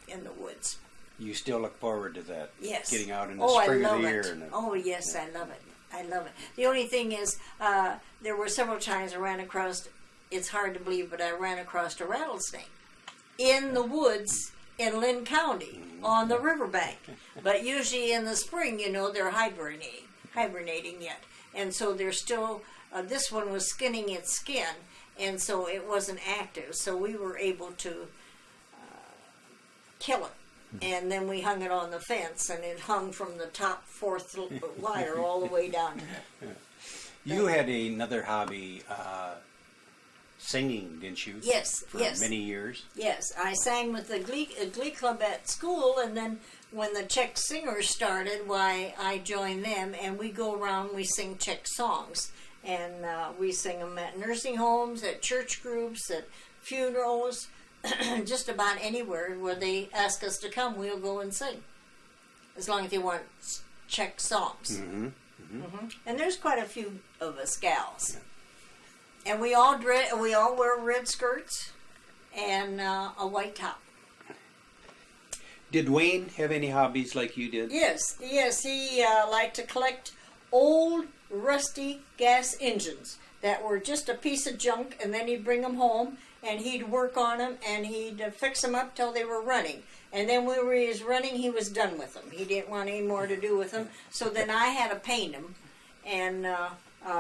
in the woods. You still look forward to that? Yes. Getting out in the I spring love of the it. year. Oh yes, I love it. I love it. The only thing is, there were several times I ran across. It's hard to believe, but I ran across a rattlesnake in the woods in Linn County on the riverbank. But usually in the spring, they're hibernating yet, and so they're still. This one was skinning its skin, and so it wasn't active. So we were able to kill it. And then we hung it on the fence, and it hung from the top fourth wire all the way down to the... You had another hobby, singing, didn't you? Yes, For yes. many years. Yes, I sang with the glee club at school, and then when the Czech singers started, I joined them, and we go around, we sing Czech songs. And we sing them at nursing homes, at church groups, at funerals, just about anywhere where they ask us to come, we'll go and sing. As long as they want Czech songs. Mm-hmm. And there's quite a few of us gals. And we all wear red skirts and a white top. Did Wayne have any hobbies like you did? Yes, he liked to collect old, rusty gas engines that were just a piece of junk, and then he'd bring them home, and he'd work on them, and he'd fix them up till they were running. And then when he was running, he was done with them. He didn't want any more to do with them. So then I had to paint them, and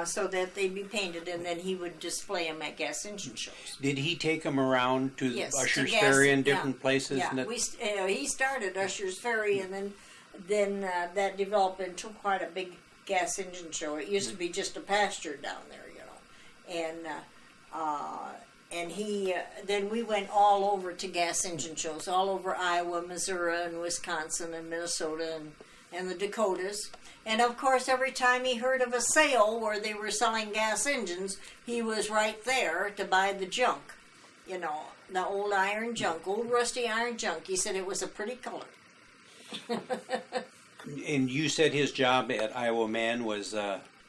so that they'd be painted, and then he would display them at gas engine shows. Did he take them around to Yes, to Usher's gas- Ferry and yeah, different places? Yeah, And that- he started Usher's Ferry, and then that developed into quite a big gas engine show. It used to be just a pasture down there, and he then we went all over to gas engine shows, all over Iowa, Missouri, and Wisconsin, and Minnesota, and the Dakotas. And of course, every time he heard of a sale where they were selling gas engines, he was right there to buy the junk. The old iron junk, old rusty iron junk. He said it was a pretty color. And you said his job at Iowa Man was,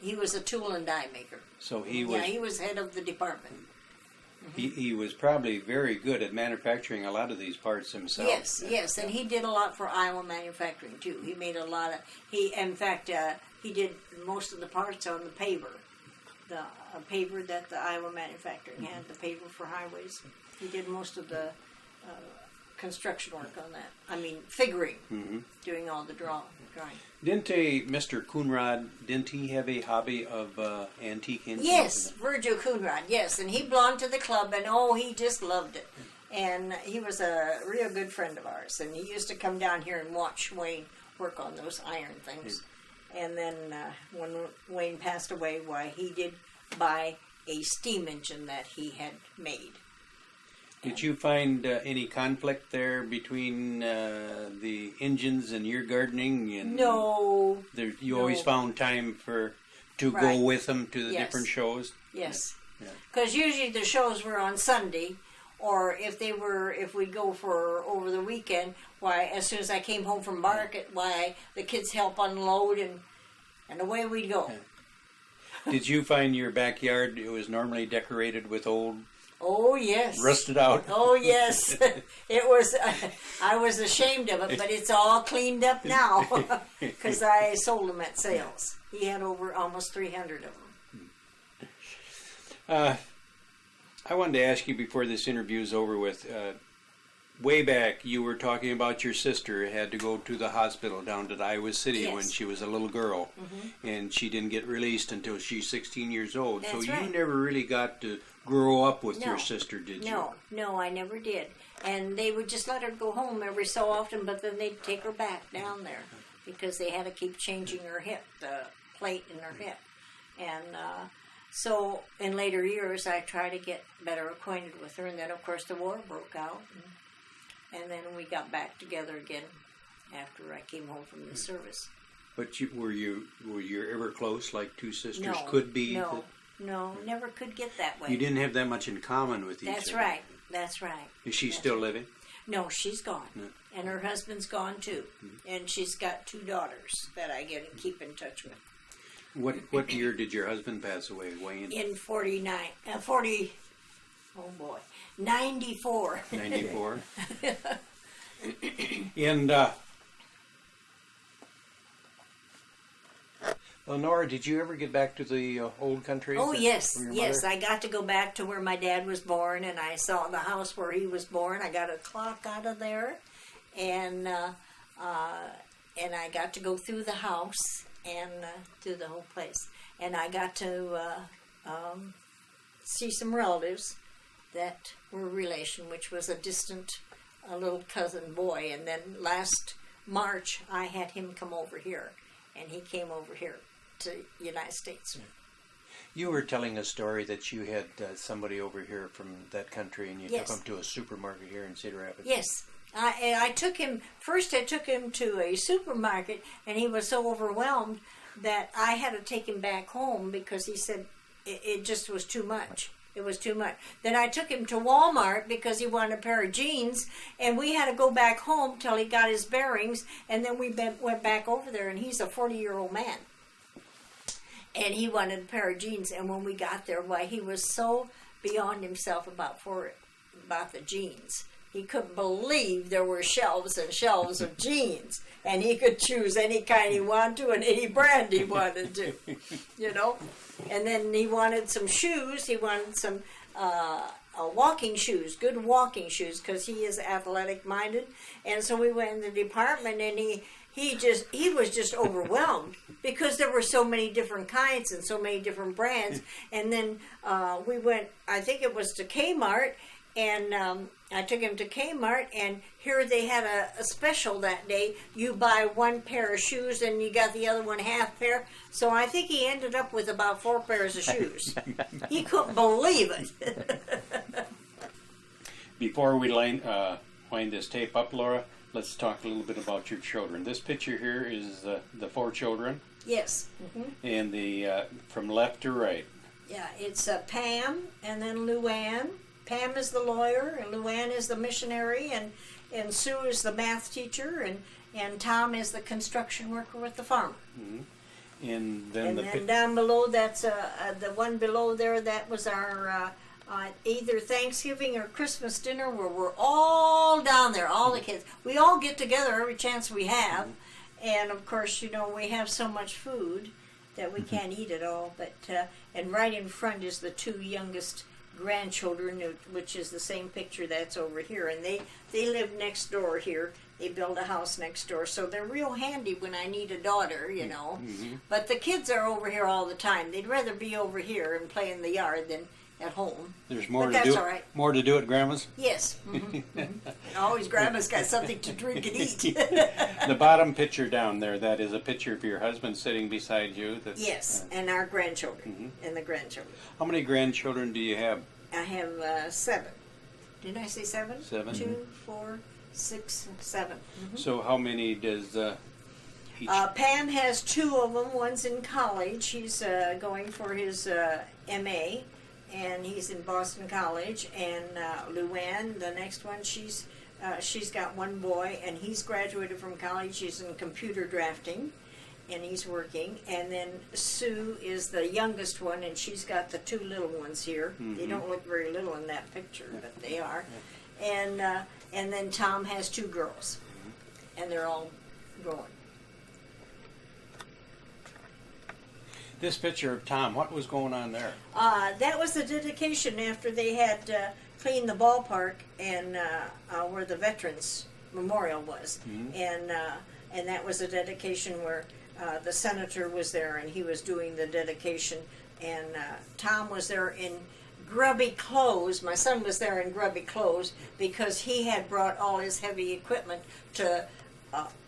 He was a tool and die maker. so he was, He was head of the department. he was probably very good at manufacturing a lot of these parts himself. Yes, and he did a lot for Iowa manufacturing too. He made a lot of. He did most of the parts on the paver, the paver that the Iowa manufacturing had, the paver for highways. He did most of the construction work on that. I mean, figuring, doing all the drawing. Didn't Mr. Coonrod, didn't he have a hobby of antique engines? Yes, Virgil Coonrod, yes, and he belonged to the club, and he just loved it. And he was a real good friend of ours, and he used to come down here and watch Wayne work on those iron things. And then when Wayne passed away, he did buy a steam engine that he had made. Did you find any conflict there between the engines and your gardening? And No. You always found time to go Right. with them to the Yes. different shows? Yes. Yeah. Because usually the shows were on Sunday, or if we'd go for over the weekend, as soon as I came home from market, the kids help unload, and away we'd go. Yeah. Did you find your backyard, it was normally decorated with old, Oh, yes. rusted out? Oh, yes. It was, I was ashamed of it, but it's all cleaned up now because I sold them at sales. He had over almost 300 of them. I wanted to ask you before this interview is over with, way back you were talking about your sister had to go to the hospital down to Iowa City Yes. when she was a little girl, and she didn't get released until she's 16 years old. So That's you right. never really got to grow up with No. your sister, did you? No, I never did. And they would just let her go home every so often, but then they'd take her back down there because they had to keep changing her hip, the plate in her hip. And so in later years, I tried to get better acquainted with her, and then, of course, the war broke out. And then we got back together again after I came home from the service. But were you ever close, like two sisters No, could be? no, never could get that way. You didn't have that much in common with each That's other. right. That's right. Is she That's still right. living? No, she's gone. No. And her husband's gone too. And she's got 2 daughters that I keep in touch with. What year did your husband pass away, Wayne? In 94. 94. And Lenora, did you ever get back to the old country? Oh, yes, from your yes. mother? I got to go back to where my dad was born, and I saw the house where he was born. I got a clock out of there, and I got to go through the house and through the whole place. And I got to see some relatives that were relation, which was a distant little cousin boy. And then last March, I had him come over here, and he came over here to the United States. You were telling a story that you had somebody over here from that country, and you Yes. took him to a supermarket here in Cedar Rapids. Yes. I took him to a supermarket, and he was so overwhelmed that I had to take him back home because he said it just was too much. It was too much. Then I took him to Walmart because he wanted a pair of jeans, and we had to go back home till he got his bearings, and then we went back over there, and he's a 40-year-old man. And he wanted a pair of jeans, and when we got there, he was so beyond himself about the jeans. He couldn't believe there were shelves and shelves of jeans, and he could choose any kind he wanted to and any brand he wanted to, And then he wanted some shoes. He wanted some walking shoes, good walking shoes, because he is athletic-minded. And so we went in the department, and he was just overwhelmed because there were so many different kinds and so many different brands. And then we went, I think it was to Kmart, and I took him to Kmart, and here they had a special that day. You buy one pair of shoes and you got the other one half pair. So I think he ended up with about 4 pairs of shoes. He couldn't believe it. Before we wind this tape up, Laura, let's talk a little bit about your children. This picture here is the 4 children. Yes. And from left to right. Yeah, it's Pam and then Luann. Pam is the lawyer, and Luann is the missionary, and Sue is the math teacher, and Tom is the construction worker with the farmer. And then Down below, that's the one below there. That was our either Thanksgiving or Christmas dinner, where we're all down there, all the kids. We all get together every chance we have, and of course, we have so much food that we can't eat it all. But and right in front is the 2 youngest grandchildren, which is the same picture that's over here, and they live next door here. They build a house next door, so they're real handy when I need a daughter, But the kids are over here all the time. They'd rather be over here and play in the yard than at home. There's more But to that's do. all right. More to do at Grandma's. Yes. Always Grandma's got something to drink and eat. The bottom picture down there, that is a picture of your husband sitting beside you. Yes, and our grandchildren and the grandchildren. How many grandchildren do you have? I have 7. Didn't I say 7? 7. 2, 4, 6, 7. So how many does each? Pam has 2 of them. One's in college. He's going for his MA, and he's in Boston College. And Luann, the next one, she's got 1 boy, and he's graduated from college. He's in computer drafting, and he's working. And then Sue is the youngest one, and she's got the 2 little ones here. They don't look very little in that picture, but they are. And then Tom has 2 girls, and they're all growing. This picture of Tom, what was going on there? That was the dedication after they had cleaned the ballpark and where the Veterans Memorial was, and that was a dedication where the senator was there and he was doing the dedication, and Tom was there in grubby clothes. My son was there in grubby clothes because he had brought all his heavy equipment to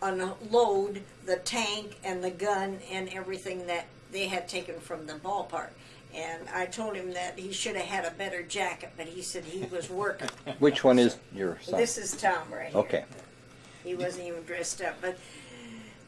unload the tank and the gun and everything that they had taken from the ballpark. And I told him that he should have had a better jacket, but he said he was working. Which one is your son? This is Tom right here. Okay. He wasn't even dressed up, but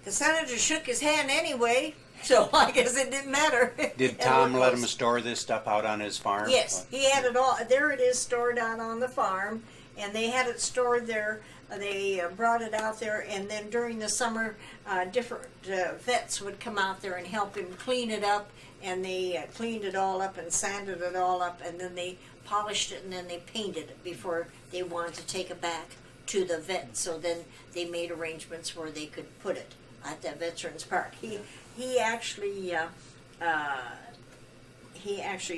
the senator shook his hand anyway, so I guess it didn't matter. Did Tom let him store this stuff out on his farm? Yes, he had it all. There it is, stored out on the farm, and they had it stored there. They brought it out there, and then during the summer, different vets would come out there and help him clean it up, and they cleaned it all up and sanded it all up, and then they polished it, and then they painted it before they wanted to take it back to the vet. So then they made arrangements where they could put it at that Veterans Park. He actually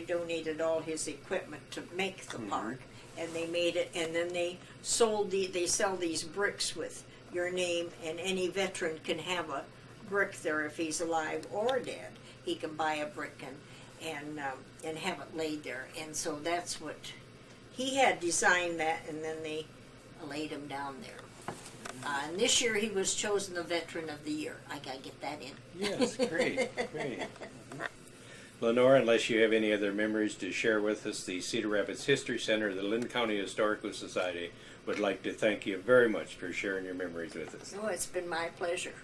donated all his equipment to make the park, and they made it, and then they sell these bricks with your name, and any veteran can have a brick there if he's alive or dead. He can buy a brick and have it laid there, and so that's what he had designed that, and then they laid him down there. And this year he was chosen the Veteran of the Year. I gotta get that in. Yes, great. Lenora, unless you have any other memories to share with us, the Cedar Rapids History Center, the Linn County Historical Society, would like to thank you very much for sharing your memories with us. Oh, it's been my pleasure.